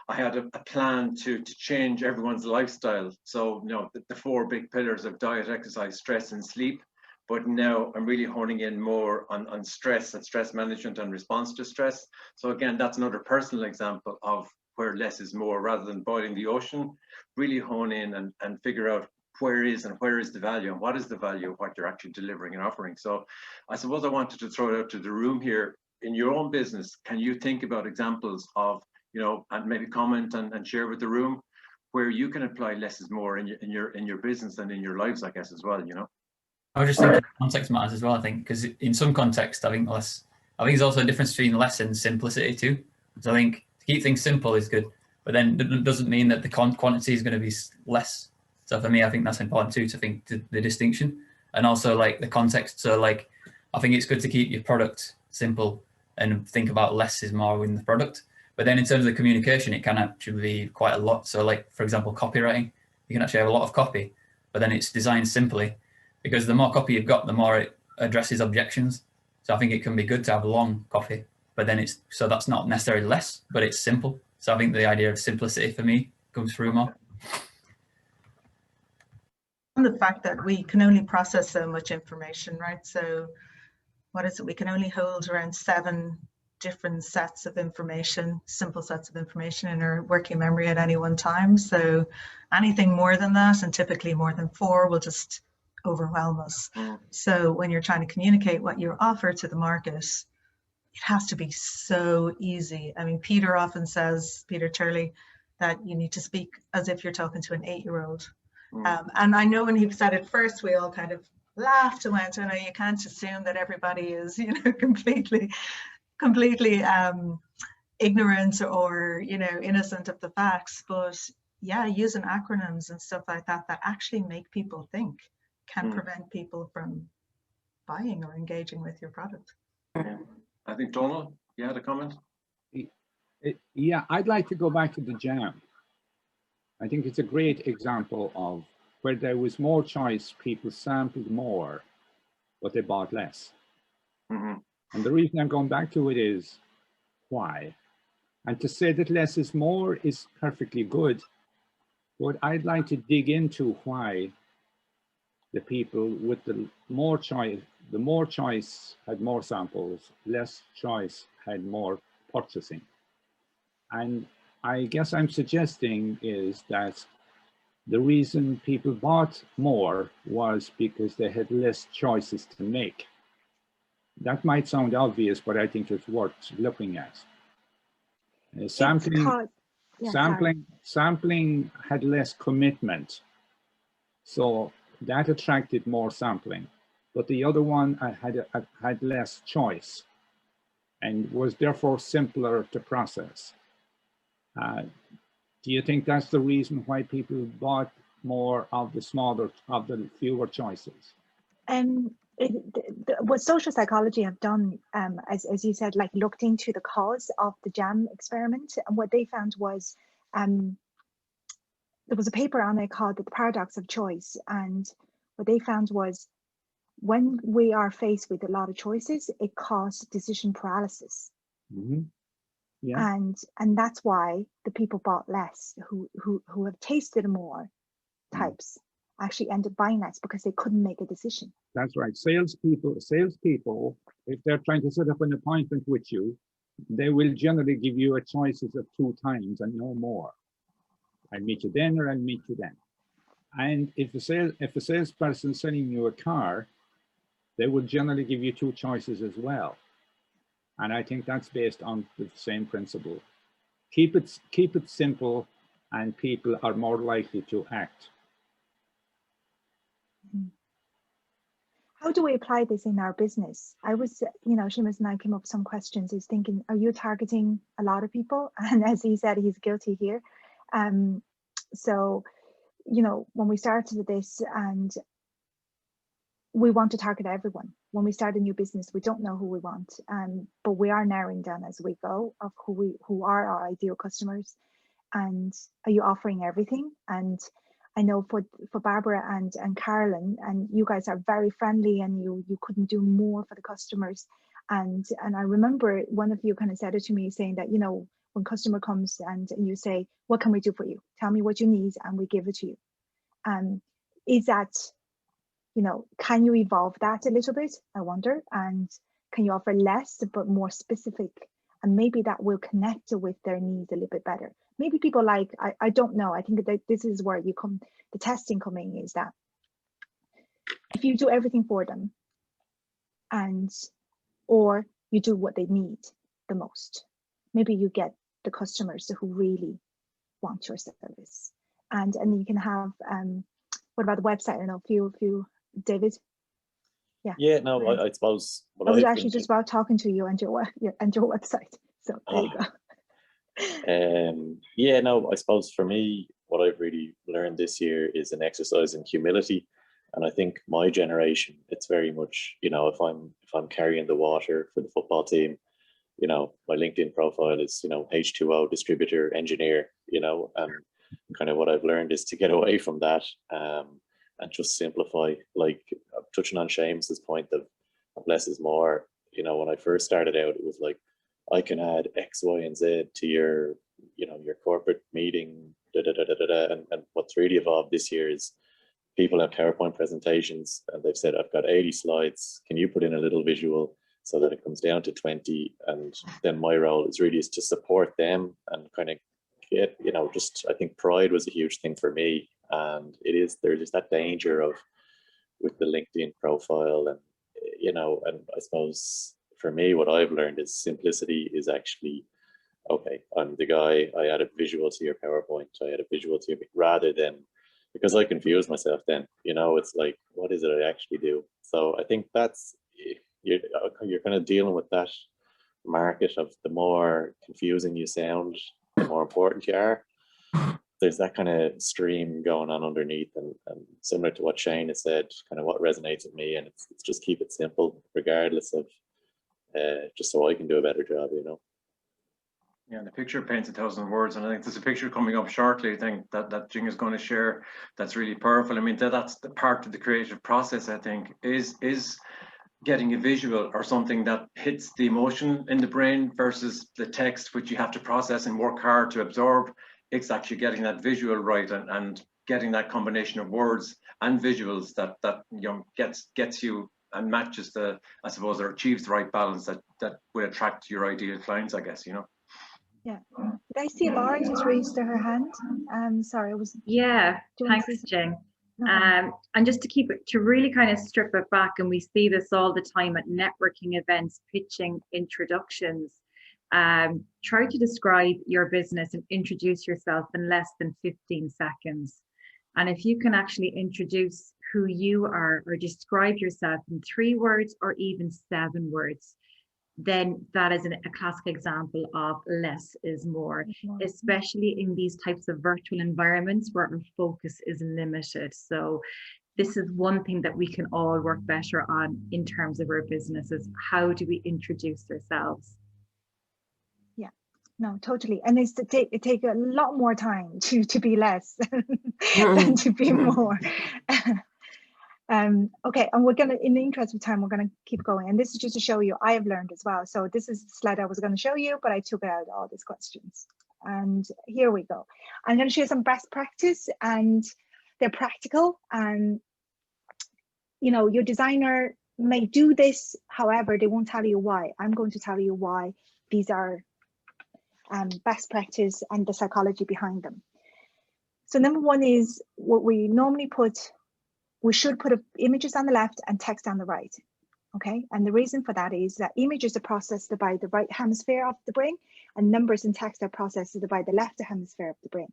I had a plan to change everyone's lifestyle. So, you know, the 4 big pillars of diet, exercise, stress, and sleep. But now I'm really honing in more on stress and stress management and response to stress. So again, that's another personal example of where less is more. Rather than boiling the ocean, really hone in and figure out where is the value, and what is the value of what you're actually delivering and offering. So I suppose I wanted to throw it out to the room here. In your own business, can you think about examples of, you know, and maybe comment and share with the room where you can apply less is more in your business and in your lives, I guess, as well, you know? I was just thinking context matters as well, I think, because in some context, I think there's also a difference between less and simplicity too. So I think to keep things simple is good, but then it doesn't mean that the quantity is going to be less. So for me, I think that's important too, to think the distinction, and also like the context. So like, I think it's good to keep your product simple and think about less is more in the product. But then in terms of the communication, it can actually be quite a lot. So like, for example, copywriting, you can actually have a lot of copy, but then it's designed simply, because the more copy you've got, the more it addresses objections. So I think it can be good to have long copy, but then so that's not necessarily less, but it's simple. So I think the idea of simplicity for me comes through more. And the fact that we can only process so much information, right? So what is it? We can only hold around 7 different sets of information, simple sets of information in our working memory at any one time. So anything more than that, and typically more than 4, will just overwhelm us. So when you're trying to communicate what you offer to the market, it has to be so easy. I mean, Peter often says, Peter Turley, that you need to speak as if you're talking to an 8-year-old. And I know when he said it first, we all kind of laughed and went, "Oh no, you can't assume that everybody is, you know, completely ignorant or, you know, innocent of the facts." But yeah, using acronyms and stuff like that actually make people think can prevent people from buying or engaging with your product. I think Donald, you had a comment? Yeah, I'd like to go back to the jam. I think it's a great example of where there was more choice, people sampled more, but they bought less. Mm-hmm. And the reason I'm going back to it is why? And to say that less is more is perfectly good, but I'd like to dig into why the people with the more choice had more samples, less choice had more purchasing. And I guess I'm suggesting is that the reason people bought more was because they had less choices to make. That might sound obvious, but I think it's worth looking at. Sampling had less commitment, so that attracted more sampling. But the other one had less choice and was therefore simpler to process. Do you think that's the reason why people bought more of the fewer choices? What social psychology have done, as you said, like looked into the cause of the jam experiment, and what they found was there was a paper on it called The Paradox of Choice, and what they found was when we are faced with a lot of choices, it causes decision paralysis. Mm-hmm. Yeah. And that's why the people bought less, who have tasted more types actually ended up buying less because they couldn't make a decision. That's right. Salespeople, if they're trying to set up an appointment with you, they will generally give you a choices of 2 times and no more. I'll meet you then, or I'll meet you then. And if a salesperson selling you a car, they would generally give you 2 choices as well. And I think that's based on the same principle. Keep it simple, and people are more likely to act. How do we apply this in our business? I was, Seamus and I came up with some questions. He's thinking, are you targeting a lot of people? And as he said, he's guilty here. So, when we started this, and we want to target everyone. When we start a new business, we don't know who we want, but we are narrowing down as we go of who are our ideal customers. And are you offering everything? And I know for Barbara and Carolyn, and you guys are very friendly, and you couldn't do more for the customers. And I remember one of you kind of said it to me, saying that, when customer comes and you say, what can we do for you? Tell me what you need and we give it to you. Is that, can you evolve that a little bit? I wonder. And can you offer less but more specific? And maybe that will connect with their needs a little bit better. Maybe people like, I don't know. I think that this is where the testing coming is that if you do everything for them, or you do what they need the most, maybe you get the customers who really want your service. And you can have, what about the website? I don't know, few, David? Yeah, no, I suppose. I was actually just about talking to you and your website. So there you go. Yeah, no, I suppose for me, what I've really learned this year is an exercise in humility. And I think my generation, it's very much, if I'm carrying the water for the football team, my LinkedIn profile is, H2O distributor engineer, and kind of what I've learned is to get away from that and just simplify, like touching on Seamus's point of less is more. When I first started out, it was like, I can add X, Y, and Z to your corporate meeting, and what's really evolved this year is people have PowerPoint presentations and they've said, I've got 80 slides. Can you put in a little visual so that it comes down to 20? And then my role is really to support them and kind of get, I think pride was a huge thing for me. And there's just that danger of with the LinkedIn profile and, and I suppose for me, what I've learned is simplicity is actually, okay, I'm the guy, I add a visual to your PowerPoint, I add a visual to your, rather than, because I confuse myself then, it's like, what is it I actually do? So I think that's, you're kind of dealing with that market of the more confusing you sound, the more important you are. There's that kind of stream going on underneath, and similar to what Shane has said, kind of what resonates with me, and it's just keep it simple, regardless of, just so I can do a better job, Yeah, the picture paints 1,000 words, and I think there's a picture coming up shortly, I think, that Jing is going to share, that's really powerful. I mean, that's the part of the creative process, I think, is getting a visual or something that hits the emotion in the brain versus the text, which you have to process and work hard to absorb. It's actually getting that visual right, and getting that combination of words and visuals that you know gets you and matches the, I suppose, or achieves the right balance that will attract your ideal clients, I guess, you know. Yeah. Did I see Laura just raised her hand? Sorry, I was. Yeah, thanks, Jing. And just to keep it, to really kind of strip it back, and we see this all the time at networking events, pitching, introductions. Try to describe your business and introduce yourself in less than 15 seconds. And if you can actually introduce who you are or describe yourself in 3 words or even 7 words, then that is a classic example of less is more, especially in these types of virtual environments where our focus is limited. So this is one thing that we can all work better on in terms of our businesses. How do we introduce ourselves? Yeah, no, totally. And it take a lot more time to be less than to be more. Okay, and we're gonna, in the interest of time, we're gonna keep going. And this is just to show you, I have learned as well. So this is the slide I was gonna show you, but I took out all these questions. And here we go. I'm gonna show you some best practice, and they're practical. And you know, your designer may do this, however, they won't tell you why. I'm going to tell you why these are best practice and the psychology behind them. So number one is what we normally put. We should put images on the left and text on the right, okay? And the reason for that is that images are processed by the right hemisphere of the brain, and numbers and text are processed by the left hemisphere of the brain.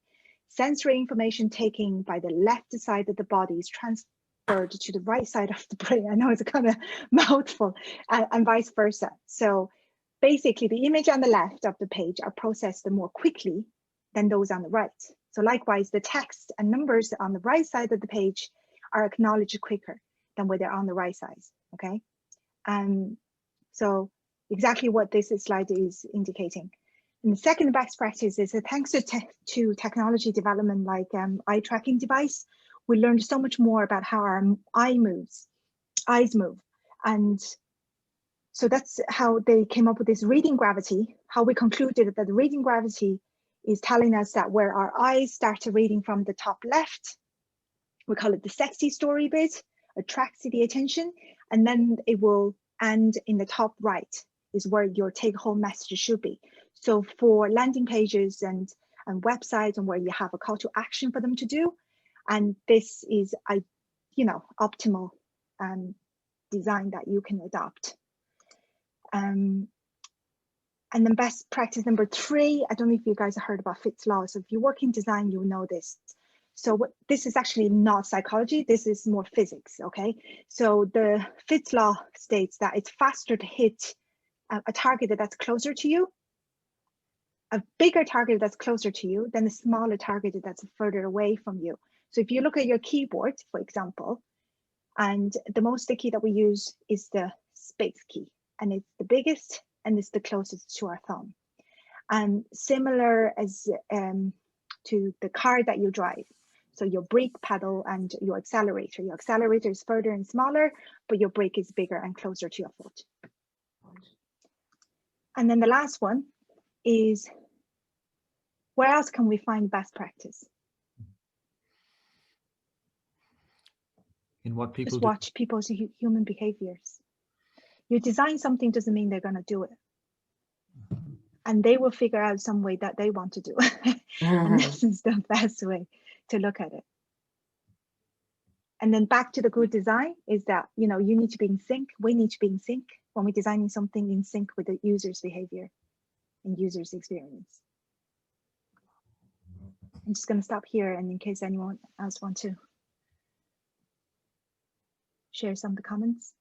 Sensory information taken by the left side of the body is transferred to the right side of the brain. I know it's a kind of mouthful, and vice versa. So basically the image on the left of the page are processed more quickly than those on the right. So likewise, the text and numbers on the right side of the page are acknowledged quicker than when they're on the right side, okay? So exactly what this slide is indicating. And the second best practice is that thanks to technology development like eye tracking device, we learned so much more about how our eyes move. And so that's how they came up with this reading gravity, how we concluded that the reading gravity is telling us that where our eyes start reading from the top left, we call it the sexy story bit, attracts the attention, and then it will end in the top right is where your take-home message should be. So for landing pages and websites, and where you have a call to action for them to do, and this is optimal design that you can adopt. And then best practice number 3, I don't know if you guys have heard about Fitts law. So if you work in design, you'll know this. So this is actually not psychology, this is more physics, okay? So the Fitts law states that it's faster to hit a target that's closer to you, a bigger target that's closer to you, than a smaller target that's further away from you. So if you look at your keyboard, for example, and the most key that we use is the space key, and it's the biggest and it's the closest to our thumb. And similar as to the car that you drive. So your brake pedal and your accelerator. Your accelerator is further and smaller, but your brake is bigger and closer to your foot. And then the last one is, where else can we find best practice? In what people Just do. watch people's human behaviors. You design something doesn't mean they're going to do it. And they will figure out some way that they want to do it. And this is the best way to look at it. And then back to the good design is that, you need to be in sync. We need to be in sync when we're designing something, in sync with the user's behavior and user's experience. I'm just going to stop here, and in case anyone else wants to share some of the comments.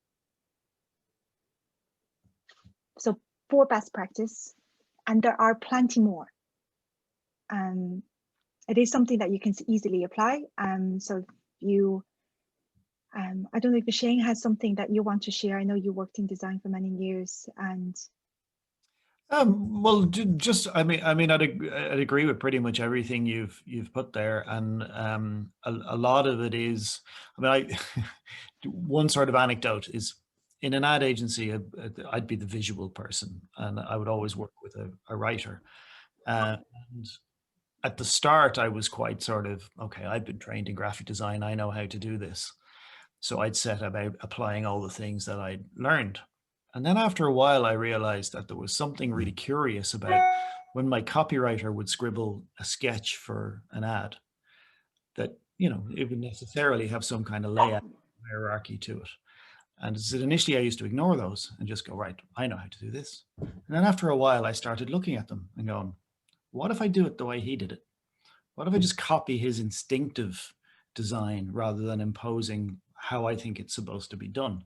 So 4 best practice, and there are plenty more. It is something that you can easily apply. So if you, I don't know if Shane has something that you want to share. I know you worked in design for many years, and Well, just I mean, I'd agree with pretty much everything you've put there, and a lot of it is. I mean, one sort of anecdote is in an ad agency, I'd be the visual person, and I would always work with a writer. And at the start, I was quite sort of, okay, I've been trained in graphic design, I know how to do this, so I'd set about applying all the things that I'd learned. And then after a while, I realized that there was something really curious about when my copywriter would scribble a sketch for an ad, that, you know, it would necessarily have some kind of layout hierarchy to it. And initially I used to ignore those and just go, right, I know how to do this. And then after a while, I started looking at them and going, what if I do it the way he did it? What if I just copy his instinctive design rather than imposing how I think it's supposed to be done?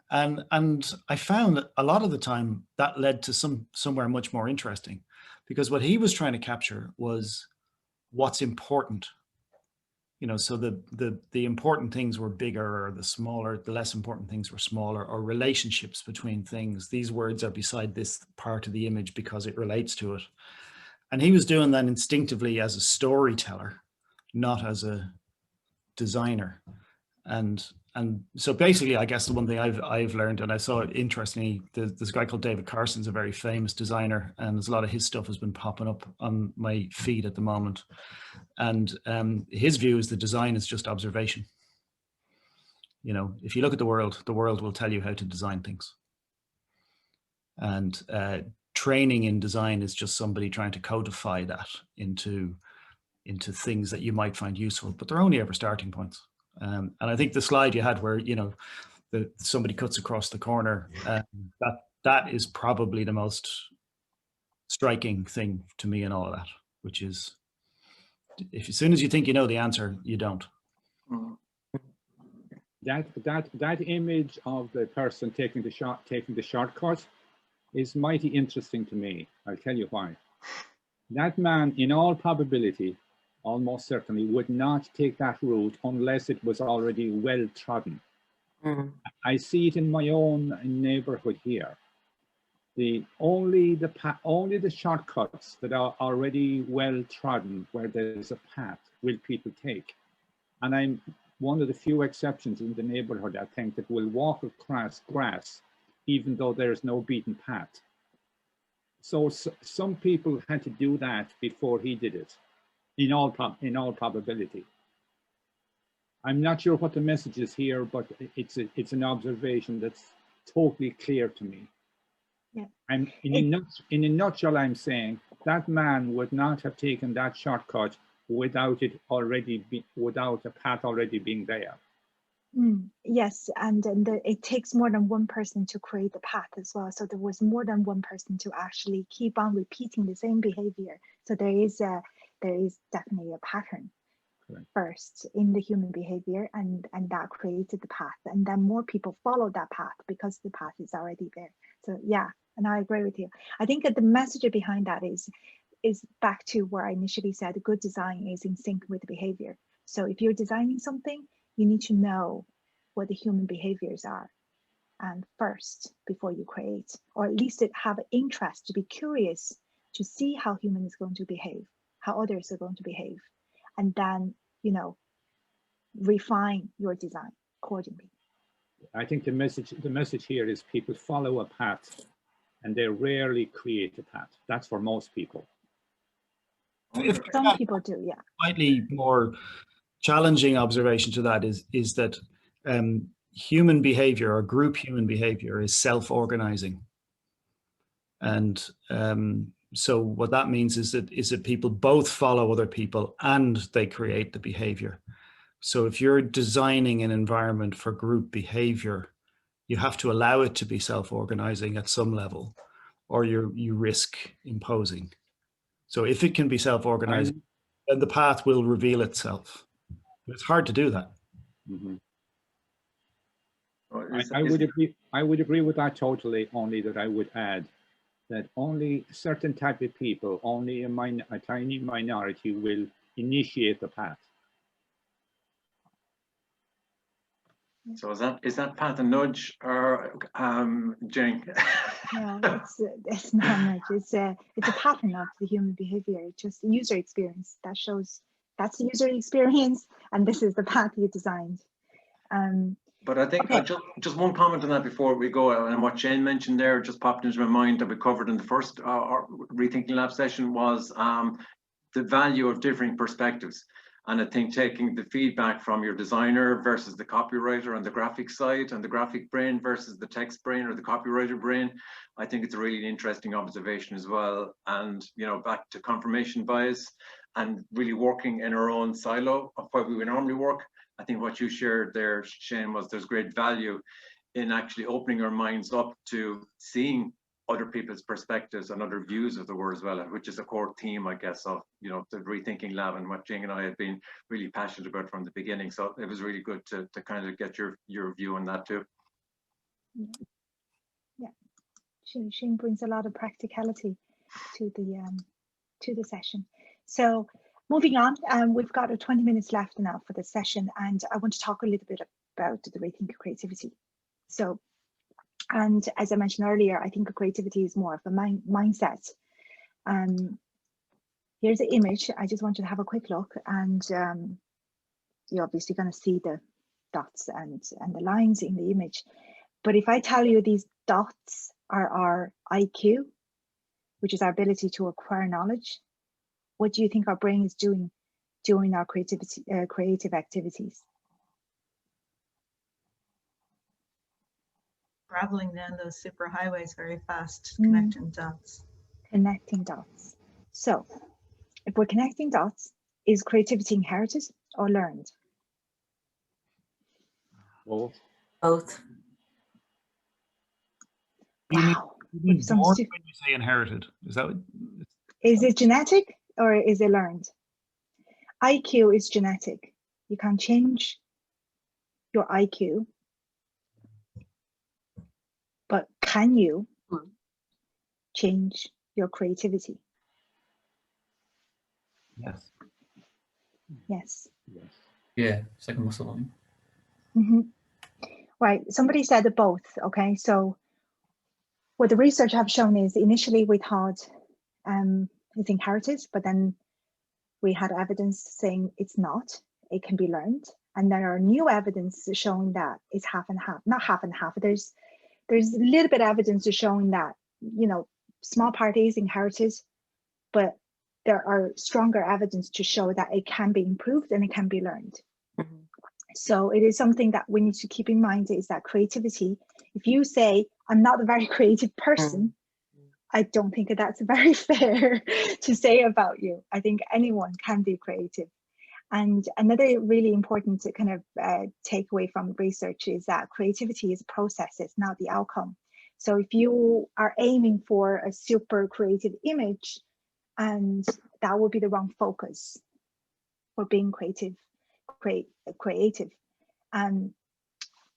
And I found that a lot of the time that led to somewhere much more interesting, because what he was trying to capture was what's important. You know, so the important things were bigger, or the less important things were smaller, or relationships between things. These words are beside this part of the image because it relates to it. And he was doing that instinctively as a storyteller, not as a designer. And so basically, I guess the one thing I've learned, and I saw it interestingly, this guy called David Carson's a very famous designer, and there's a lot of his stuff has been popping up on my feed at the moment. And his view is that design is just observation. You know, if you look at the world will tell you how to design things. And training in design is just somebody trying to codify that into things that you might find useful, but they're only ever starting points. And I think the slide you had where, you know, somebody cuts across the corner, that is probably the most striking thing to me in all of that, which is, if as soon as you think you know the answer, you don't. That image of the person taking the shortcut is mighty interesting to me. I'll tell you why. That man, in all probability, almost certainly would not take that route unless it was already well trodden. I see it in my own neighborhood here. Only the shortcuts that are already well trodden, where there's a path, will people take. And I'm one of the few exceptions in the neighborhood, I think, that will walk across grass even though there's no beaten path. So some people had to do that before he did it, in all probability. I'm not sure what the message is here, but it's an observation that's totally clear to me. Yeah. And in a nutshell, I'm saying that man would not have taken that shortcut without a path already being there. Yes, and it takes more than one person to create the path as well. So there was more than one person to actually keep on repeating the same behavior. So there is definitely a pattern. Correct. First in the human behavior, and that created the path, and then more people follow that path because the path is already there. So yeah, and I agree with you. I think that the message behind that is back to where I initially said good design is in sync with the behavior. So if you're designing something, you need to know what the human behaviors are, and first before you create, or at least have an interest to be curious to see how human is going to behave, how others are going to behave, and then, you know, refine your design accordingly. I think the message here is people follow a path and they rarely create a path. That's for most people. Some people do, yeah. Slightly more challenging observation to that is that human behavior, or group human behavior, is self-organizing. And so what that means is that people both follow other people and they create the behavior. So if you're designing an environment for group behavior, you have to allow it to be self-organizing at some level, or you risk imposing. So if it can be self-organizing, then the path will reveal itself. It's hard to do that. Mm-hmm. I would agree with that totally, only that I would add that only certain type of people, only a tiny minority will initiate the path. So is that Pat a nudge or Jing? No, it's not much. It's a pattern of the human behavior. It's just the user experience that shows that's the user experience, and this is the path you designed. But I think okay. just one comment on that before we go, and what Jane mentioned there just popped into my mind that we covered in the first Rethinking Lab session was the value of differing perspectives. And I think taking the feedback from your designer versus the copywriter on the graphic side and the graphic brain versus the text brain or the copywriter brain, I think it's a really interesting observation as well. And, you know, back to confirmation bias and really working in our own silo of what we would normally work. I think what you shared there, Shane, was there's great value in actually opening our minds up to seeing other people's perspectives and other views of the world as well, which is a core theme, I guess, of, you know, the Rethinking Lab and what Jing and I have been really passionate about from the beginning. So it was really good to kind of get your view on that too. Yeah, Shane brings a lot of practicality to the session. So moving on, we've got 20 minutes left now for the session, and I want to talk a little bit about the Rethink Creativity. So, and as I mentioned earlier, I think creativity is more of a mindset. Here's the image. I just want you to have a quick look, and you're obviously going to see the dots and the lines in the image. But if I tell you these dots are our IQ, which is our ability to acquire knowledge, what do you think our brain is doing during our creative activities? Traveling down those superhighways very fast, connecting dots. Connecting dots. So if we're connecting dots, is creativity inherited or learned? Both. Both. Wow. You mean born when you say inherited? Is that what? Is it genetic or is it learned? IQ is genetic. You can change your IQ, but can you change your creativity? Yes. Yes. Yeah, it's like a muscle line. Right, somebody said both, okay? So what the research have shown is initially we thought it's inherited, but then we had evidence saying it's not, it can be learned. And there are new evidence showing that it's half and half, not half and half. There's a little bit of evidence showing that, you know, small part is inherited, but there are stronger evidence to show that it can be improved and it can be learned. So it is something that we need to keep in mind, is that creativity, if you say, I'm not a very creative person, I don't think that's very fair to say about you. I think anyone can be creative. And another really important to kind of take away from research is that creativity is a process, it's not the outcome. So if you are aiming for a super creative image, and that would be the wrong focus for being creative.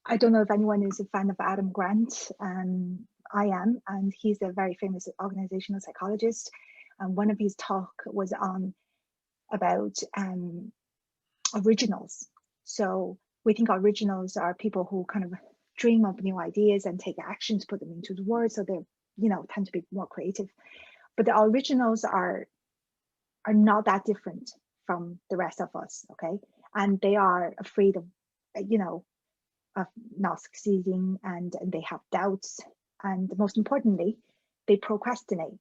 I don't know if anyone is a fan of Adam Grant. I am, and he's a very famous organizational psychologist. And one of his talk was on about originals. So we think originals are people who kind of dream up new ideas and take action to put them into the world. So they're, you know, tend to be more creative. But the originals are not that different from the rest of us, okay? And they are afraid of, you know, of not succeeding, and they have doubts. And most importantly, they procrastinate,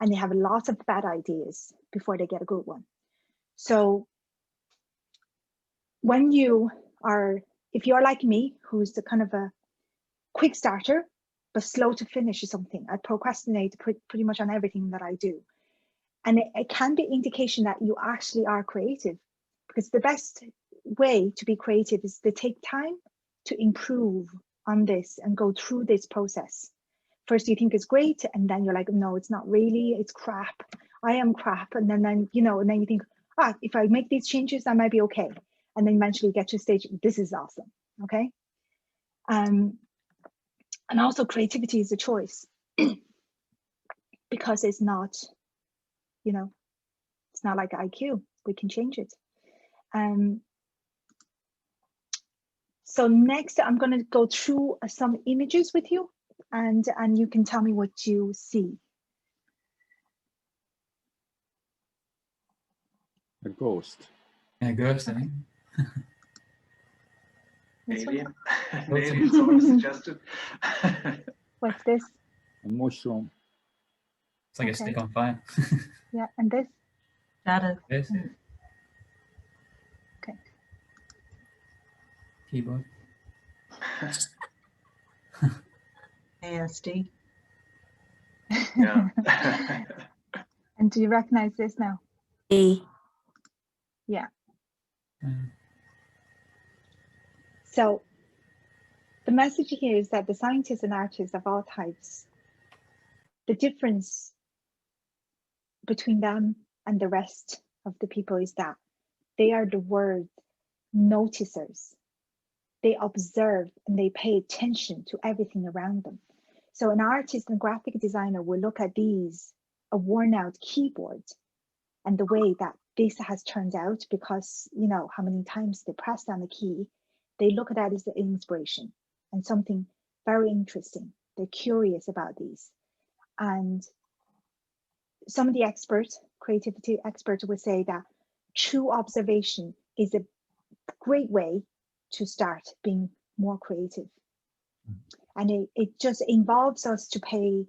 and they have lots of bad ideas before they get a good one. So when you are, if you're like me, who's the kind of a quick starter, but slow to finish something, I procrastinate pretty much on everything that I do. And it can be indication that you actually are creative, because the best way to be creative is to take time to improve on this and go through this process. First you think it's great, and then you're like, no, it's not really, it's crap. I am crap. And then you know, and then you think, if I make these changes, I might be okay. And then eventually you get to a stage, this is awesome, okay? And also creativity is a choice because it's not, you know, it's not like IQ, we can change it. So next, I'm going to go through some images with you, and you can tell me what you see. A ghost. Yeah, ghost, I think. Alien. An alien, someone suggested. What's this? A mushroom. It's like a Okay. stick on fire. Yeah, and this? Data. Yes, yeah. Okay. Keyboard. ASD. Yeah. And do you recognize this now? E. Yeah. Mm. So the message here is that the scientists and artists of all types, the difference between them and the rest of the people is that they are the word noticers. They observe and they pay attention to everything around them. So an artist and graphic designer will look at these, a worn out keyboard, and the way that this has turned out, because you know how many times they press down the key, they look at that as the inspiration and something very interesting. They're curious about these. And some of the experts, creativity experts, would say that true observation is a great way to start being more creative. And it just involves us to pay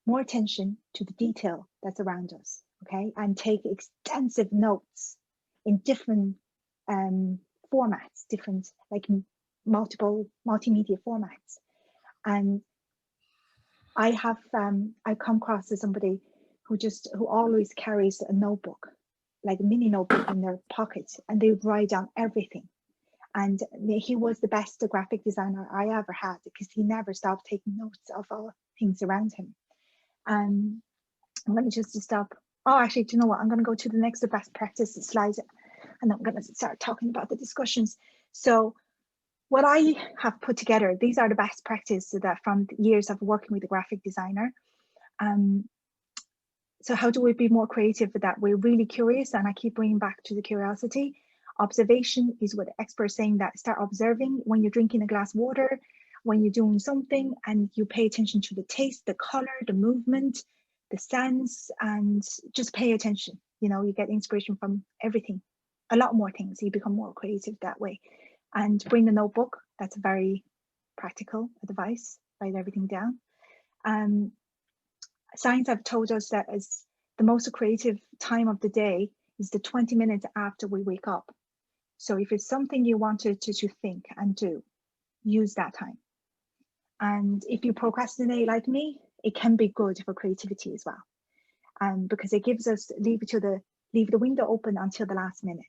more attention to the detail that's around us, okay? And take extensive notes in different formats, different like multiple multimedia formats. And I come across as somebody who always carries a notebook, like a mini notebook in their pocket, and they write down everything. And he was the best graphic designer I ever had, because he never stopped taking notes of all things around him. I'm going to just stop. Oh, actually, do you know what? I'm going to go to the next best practice slide, and I'm going to start talking about the discussions. So what I have put together, these are the best practices that from years of working with a graphic designer. So how do we be more creative with that? We're really curious, and I keep bringing back to the curiosity. Observation is what the experts saying, that start observing when you're drinking a glass of water, when you're doing something, and you pay attention to the taste, the color, the movement, the sense, and just pay attention. You know, you get inspiration from everything, a lot more things. You become more creative that way. And bring the notebook. That's a very practical advice. Write everything down. Science have told us that as the most creative time of the day is the 20 minutes after we wake up. So if it's something you wanted to think and do, use that time. And if you procrastinate like me, it can be good for creativity as well. Because it gives us, leave the window open until the last minute.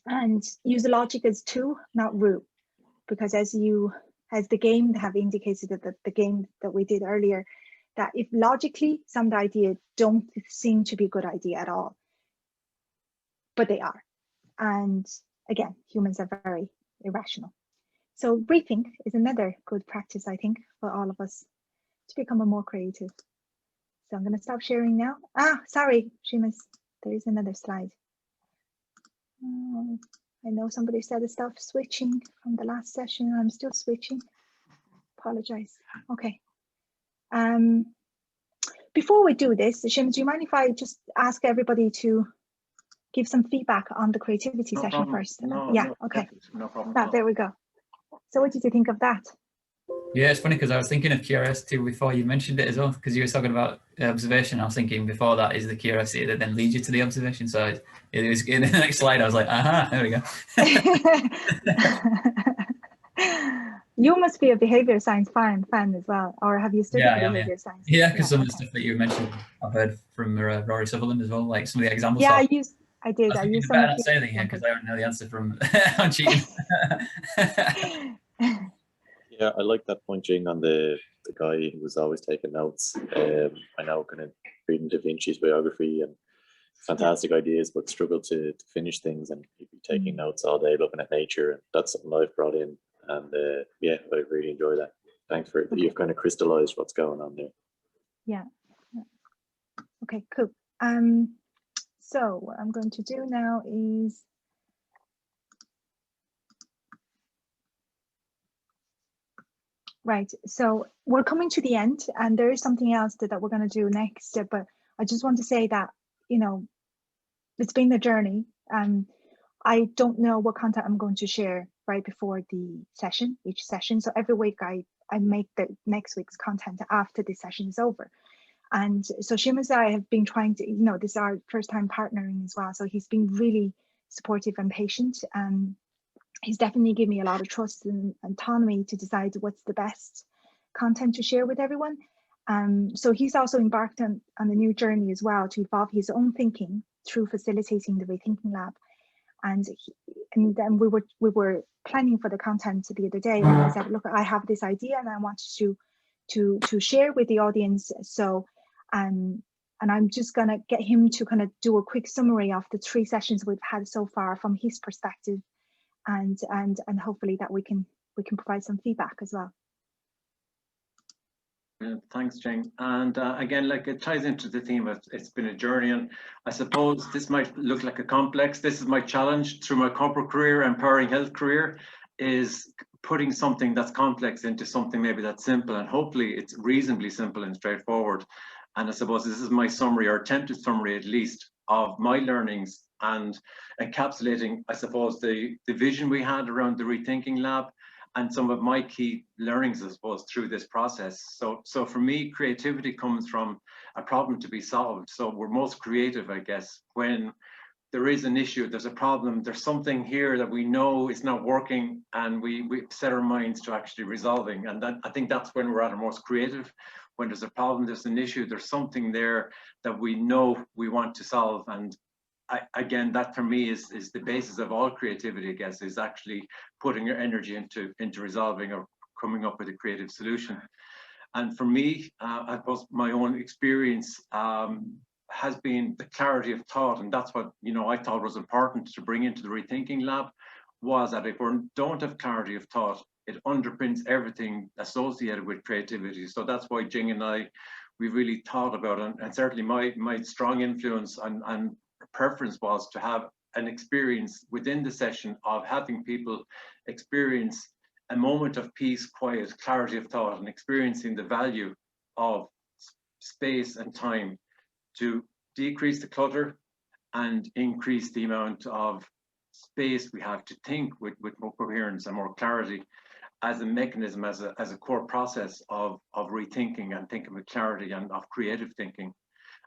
And use the logic as tool, not rule. Because as the game have indicated, that the game that we did earlier, that if logically some ideas don't seem to be a good idea at all, but they are. And again, humans are very irrational. So rethink is another good practice, I think, for all of us to become more creative. So I'm going to stop sharing now. Sorry, Seamus, there is another slide. I know somebody said stop switching from the last session. I'm still switching. Apologize. Okay. Before we do this, Seamus, do you mind if I just ask everybody to give some feedback on the creativity session first? Yeah, okay. No problem. There we go. So what did you think of that? Yeah, it's funny because I was thinking of curiosity before you mentioned it as well, because you were talking about observation. I was thinking before that is the curiosity that then leads you to the observation. So it was in the next slide. I was like, aha, there we go. You must be a behavior science fan as well, or have you studied behavior science? Yeah, because some of the stuff that you mentioned, I've heard from Rory Sutherland as well, like some of the examples. Yeah, I did. I used some. I better not say anything here because I don't know the answer from on cheating. Yeah, I like that point, Jing, on the guy who was always taking notes. I know, kind of reading Da Vinci's biography and fantastic ideas, but struggled to finish things, and he'd be taking notes all day, looking at nature, and that's something I've brought in. And yeah, I really enjoy that. Thanks for it. You've kind of crystallized what's going on there. Yeah. Okay, cool. So what I'm going to do now is Right. So we're coming to the end, and there is something else that we're going to do next. But I just want to say that, you know, it's been a journey. I don't know what content I'm going to share right before the session, each session. So every week I make the next week's content after the session is over. And so Seamus and I have been trying to, you know, this is our first time partnering as well. So he's been really supportive and patient. He's definitely given me a lot of trust and autonomy to decide what's the best content to share with everyone. So he's also embarked on a new journey as well to evolve his own thinking through facilitating the Rethinking Lab. And then we were planning for the content the other day, and I said, look, I have this idea and I want to share with the audience. So and I'm just gonna get him to kind of do a quick summary of the 3 sessions we've had so far from his perspective, and hopefully that we can provide some feedback as well. Yeah, thanks, Jing. And again, like, it ties into the theme of it's been a journey, and I suppose this might look like a complex. This is my challenge through my corporate career and powering health career, is putting something that's complex into something maybe that's simple, and hopefully it's reasonably simple and straightforward. And I suppose this is my summary, or attempted summary at least, of my learnings, and encapsulating, I suppose, the vision we had around the Rethinking Lab and some of my key learnings, I suppose, through this process. So for me, creativity comes from a problem to be solved. So we're most creative, I guess, when there is an issue, there's a problem, there's something here that we know is not working, and we set our minds to actually resolving. And that, I think that's when we're at our most creative. When there's a problem, there's an issue, there's something there that we know we want to solve. And again, that for me is the basis of all creativity, I guess, is actually putting your energy into resolving or coming up with a creative solution. And for me, I suppose my own experience has been the clarity of thought, and that's what, you know, I thought was important to bring into the Rethinking Lab, was that if we don't have clarity of thought, it underpins everything associated with creativity. So that's why Jing and I, we really thought about it, and certainly my strong influence and preference was to have an experience within the session of having people experience a moment of peace, quiet, clarity of thought, and experiencing the value of space and time to decrease the clutter and increase the amount of space we have to think with more coherence and more clarity, as a mechanism, as a core process of rethinking and thinking with clarity and of creative thinking.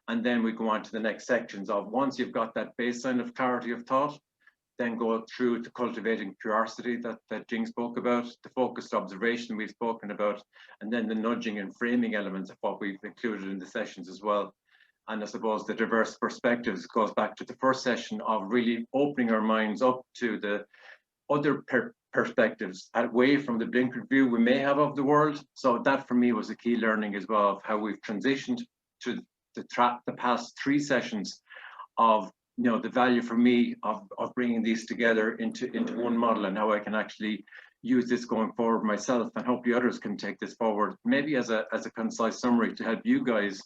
And then we go on to the next sections of, once you've got that baseline of clarity of thought, then go through to cultivating curiosity that Jing spoke about, the focused observation we've spoken about, and then the nudging and framing elements of what we've included in the sessions as well. And I suppose the diverse perspectives goes back to the first session of really opening our minds up to the other perspectives away from the blinkered view we may have of the world. So that for me was a key learning as well, of how we've transitioned to the past 3 sessions of, you know, the value for me of bringing these together into one model, and how I can actually use this going forward myself, and hopefully others can take this forward, maybe as a concise summary to help you guys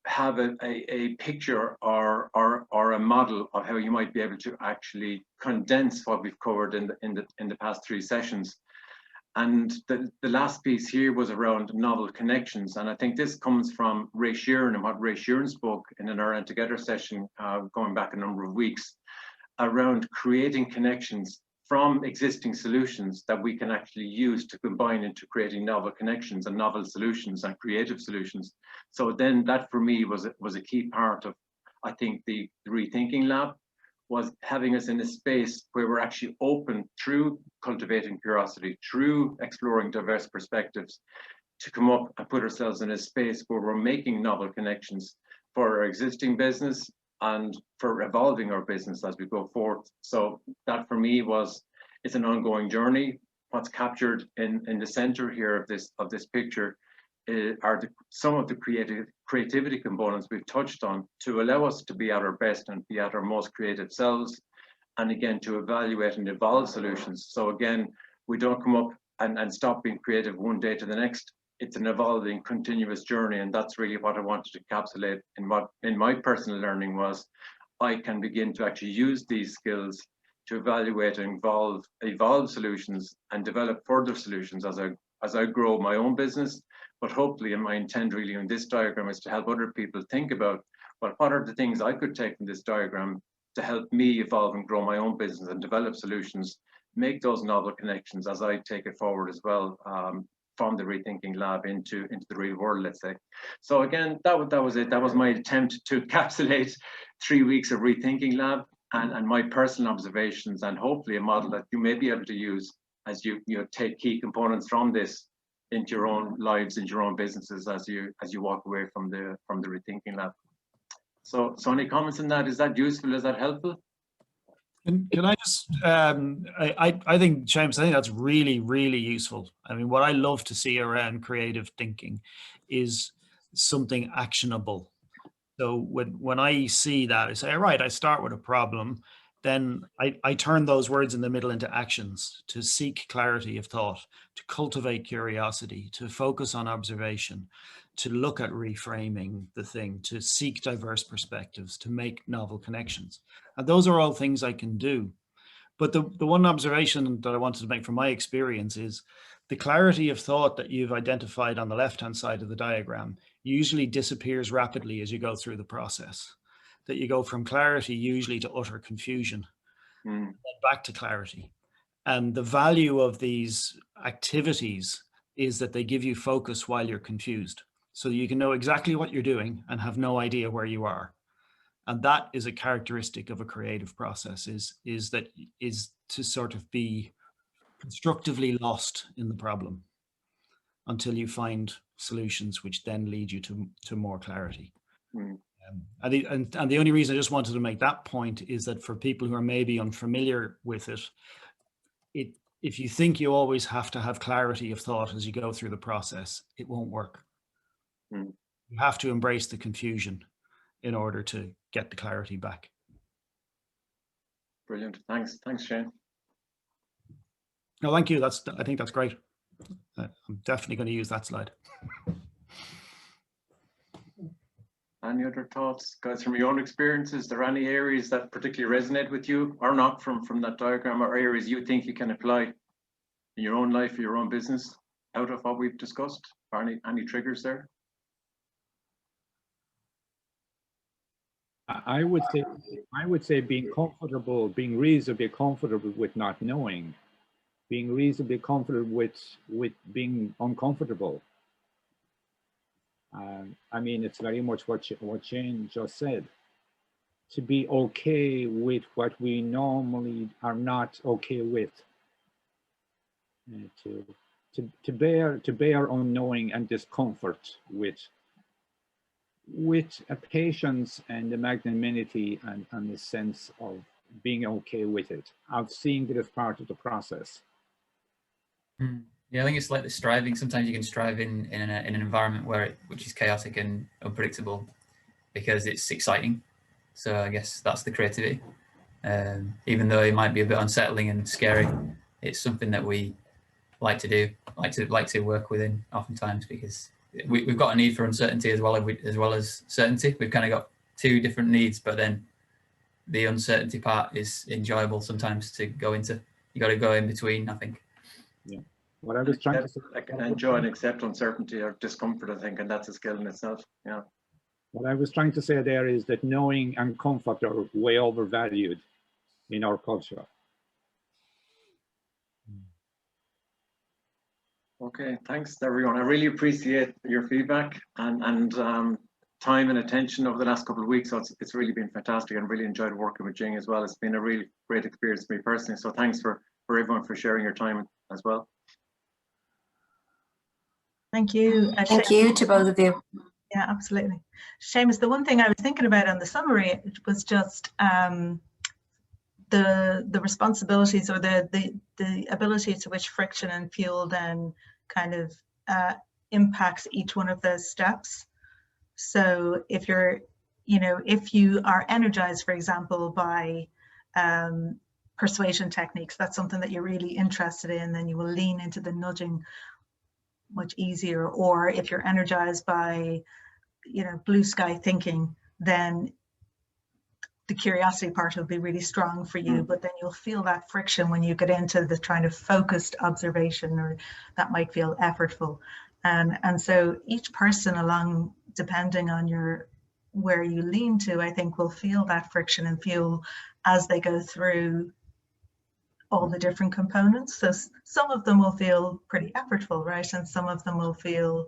have a picture or a model of how you might be able to actually condense what we've covered in the past 3 sessions. And the last piece here was around novel connections. And I think this comes from Ray Sheeran, and what Ray Sheeran spoke in an Ireland Together session going back a number of weeks, around creating connections from existing solutions that we can actually use to combine into creating novel connections and novel solutions and creative solutions. So then that for me was a key part of, I think, the Rethinking Lab, was having us in a space where we're actually open through cultivating curiosity, through exploring diverse perspectives, to come up and put ourselves in a space where we're making novel connections for our existing business and for evolving our business as we go forward. So that for me it's an ongoing journey. What's captured in the center here of this picture are some of the creativity components we've touched on, to allow us to be at our best and be at our most creative selves, and again to evaluate and evolve solutions. So again, we don't come up and stop being creative one day to the next. It's an evolving, continuous journey, and that's really what I wanted to encapsulate in my personal learning, was I can begin to actually use these skills to evaluate and evolve solutions and develop further solutions as I grow my own business. But hopefully, and my intent really in this diagram is to help other people think about, well, what are the things I could take from this diagram to help me evolve and grow my own business and develop solutions, make those novel connections as I take it forward as well, from the Rethinking Lab into the real world, let's say. So again, that was it. That was my attempt to encapsulate 3 weeks of Rethinking Lab and my personal observations, and hopefully a model that you may be able to use as you take key components from this into your own lives, into your own businesses as you walk away from the Rethinking Lab. So any comments on that? Is that useful? Is that helpful? Can I just, I think, Seamus, I think that's really, really useful. I mean, what I love to see around creative thinking is something actionable. So when I see that, I say, all right, I start with a problem, then I turn those words in the middle into actions to seek clarity of thought, to cultivate curiosity, to focus on observation, to look at reframing the thing, to seek diverse perspectives, to make novel connections. And those are all things I can do. But the one observation that I wanted to make from my experience is the clarity of thought that you've identified on the left-hand side of the diagram usually disappears rapidly as you go through the process. That you go from clarity usually to utter confusion, and back to clarity. And the value of these activities is that they give you focus while you're confused. So you can know exactly what you're doing and have no idea where you are. And that is a characteristic of a creative process, is to sort of be constructively lost in the problem until you find solutions which then lead you to more clarity. And the only reason I just wanted to make that point is that for people who are maybe unfamiliar with it, if you think you always have to have clarity of thought as you go through the process, it won't work. You have to embrace the confusion in order to get the clarity back. Brilliant. Thanks, Shane. No, thank you. I think that's great. I'm definitely going to use that slide. Any other thoughts, guys, from your own experiences? Is there any areas that particularly resonate with you or not from that diagram, or areas you think you can apply in your own life or your own business out of what we've discussed, or any triggers there? I would say being reasonably comfortable with not knowing, being reasonably comfortable with being uncomfortable. I mean, it's very much what Jane just said. To be okay with what we normally are not okay with. To bear unknowing and discomfort with a patience and a magnanimity and a sense of being okay with it, of seeing it as part of the process. Yeah, I think it's like the striving. Sometimes you can strive in an environment which is chaotic and unpredictable because it's exciting. So I guess that's the creativity. Even though it might be a bit unsettling and scary, it's something that we like to do, like to work within oftentimes, because we've got a need for uncertainty as well as certainty. We've kind of got two different needs, but then the uncertainty part is enjoyable sometimes to go into. You got to go in between, I think. Yeah. What I was trying to say, I can enjoy and accept uncertainty or discomfort, I think, and that's a skill in itself. Yeah. What I was trying to say there is that knowing and comfort are way overvalued in our culture. Okay, thanks everyone. I really appreciate your feedback and time and attention over the last couple of weeks. So it's really been fantastic, and really enjoyed working with Jing as well. It's been a really great experience for me personally. So thanks for everyone for sharing your time as well. Thank you. Thank you to both of you. Yeah, absolutely. Seamus, the one thing I was thinking about on the summary was just the responsibilities, or the ability to which friction and fuel then kind of impacts each one of those steps. So if if you are energized, for example, by persuasion techniques, that's something that you're really interested in, then you will lean into the nudging much easier. Or if you're energized by blue sky thinking, then the curiosity part will be really strong for you, but then you'll feel that friction when you get into the kind of focused observation, or that might feel effortful. And so each person along, depending on where you lean to, I think will feel that friction and feel as they go through all the different components. So some of them will feel pretty effortful, right? And some of them will feel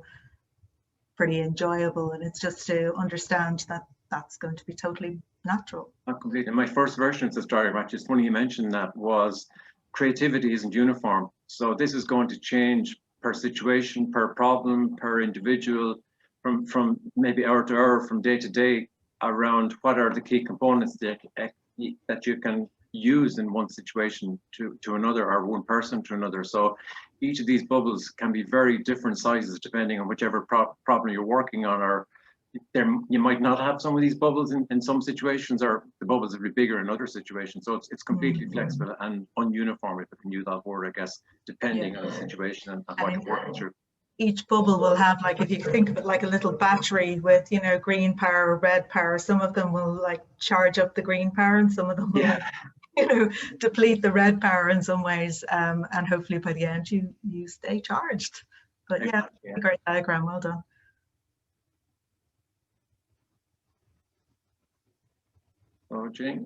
pretty enjoyable. And it's just to understand that that's going to be totally natural. Not completely. My first version of this diagram, actually, it's funny you mentioned that, was creativity isn't uniform. So this is going to change per situation, per problem, per individual, from maybe hour to hour, from day to day, around what are the key components that you can use in one situation to another, or one person to another. So each of these bubbles can be very different sizes depending on whichever problem you're working on, or you might not have some of these bubbles in some situations, or the bubbles will be bigger in other situations. So it's completely flexible and ununiform, if I can use that word, I guess, depending on the situation and what you're working through. Each bubble will have, like, if you think of it like a little battery with, you know, green power, red power, some of them will like charge up the green power and some of them will, you know, deplete the red power in some ways. And hopefully by the end you stay charged. But yeah, great diagram, well done. So Jing,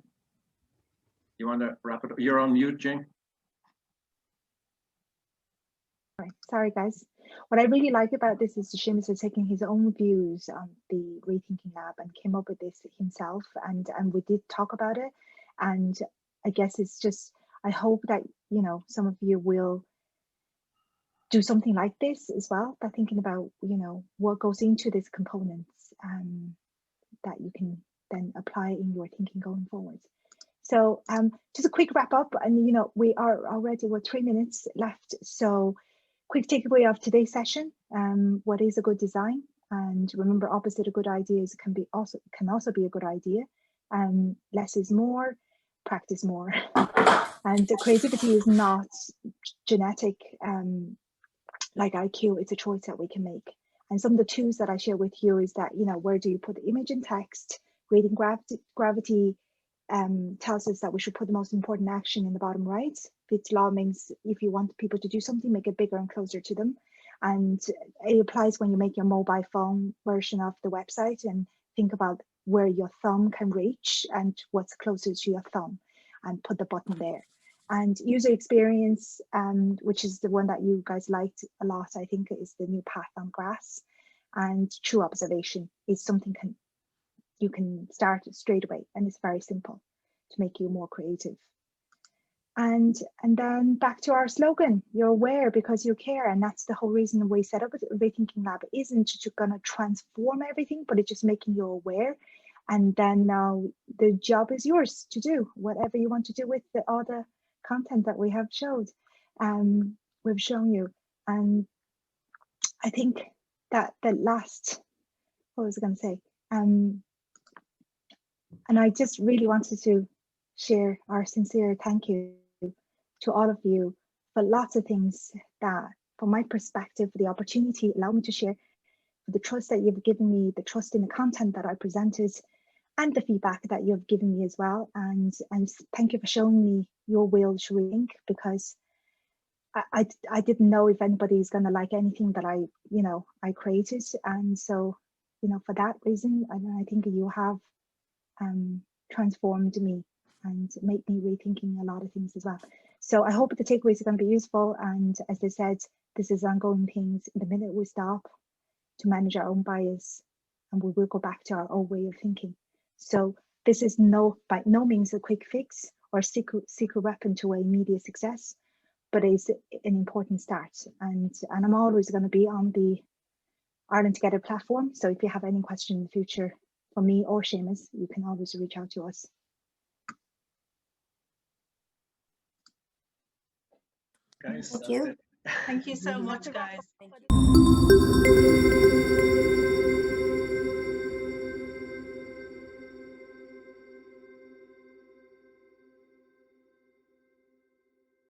you want to wrap it up? You're on mute, Jing. Sorry, guys. What I really like about this is Seamus is taking his own views on the Rethinking Lab and came up with this himself, and we did talk about it. And I guess it's just, I hope that, you know, some of you will do something like this as well, by thinking about, you know, what goes into these components that you can then apply in your thinking going forward. So just a quick wrap up, and you know, we are already, we're 3 minutes left. So quick takeaway of today's session: what is a good design? And remember, opposite of good ideas can also be a good idea. Less is more, practice more. And creativity is not genetic, like IQ. It's a choice that we can make. And some of the tools that I share with you is that, you know, where do you put the image and text? Grading gravity tells us that we should put the most important action in the bottom right. Fitz law means if you want people to do something, make it bigger and closer to them. And it applies when you make your mobile phone version of the website, and think about where your thumb can reach and what's closest to your thumb, and put the button there. And user experience, which is the one that you guys liked a lot, I think, is the new path on grass. And true observation is something you can start straight away, and it's very simple to make you more creative. And then back to our slogan: you're aware because you care. And that's the whole reason we set up a Rethinking Lab. It isn't just gonna transform everything, but it's just making you aware. And then now the job is yours to do whatever you want to do with all the content that we have we've shown you. And I think that the last, what was I going to say? And I just really wanted to share our sincere thank you to all of you for lots of things that, from my perspective, the opportunity allowed me to share, for the trust that you've given me, the trust in the content that I presented, and the feedback that you've given me as well. And thank you for showing me your will to rethink, because I didn't know if anybody's going to like anything that I created. And so, you know, for that reason, I think you have transformed me and made me rethinking a lot of things as well. So I hope the takeaways are going to be useful. And as I said, this is ongoing things. The minute we stop to manage our own bias, and we will go back to our old way of thinking. So this is by no means a quick fix or secret weapon to immediate success, but it's an important start. And I'm always going to be on the Ireland Together platform. So if you have any question in the future for me or Seamus, you can always reach out to us. Guys, Thank you. Thank you so much, guys. Thank you.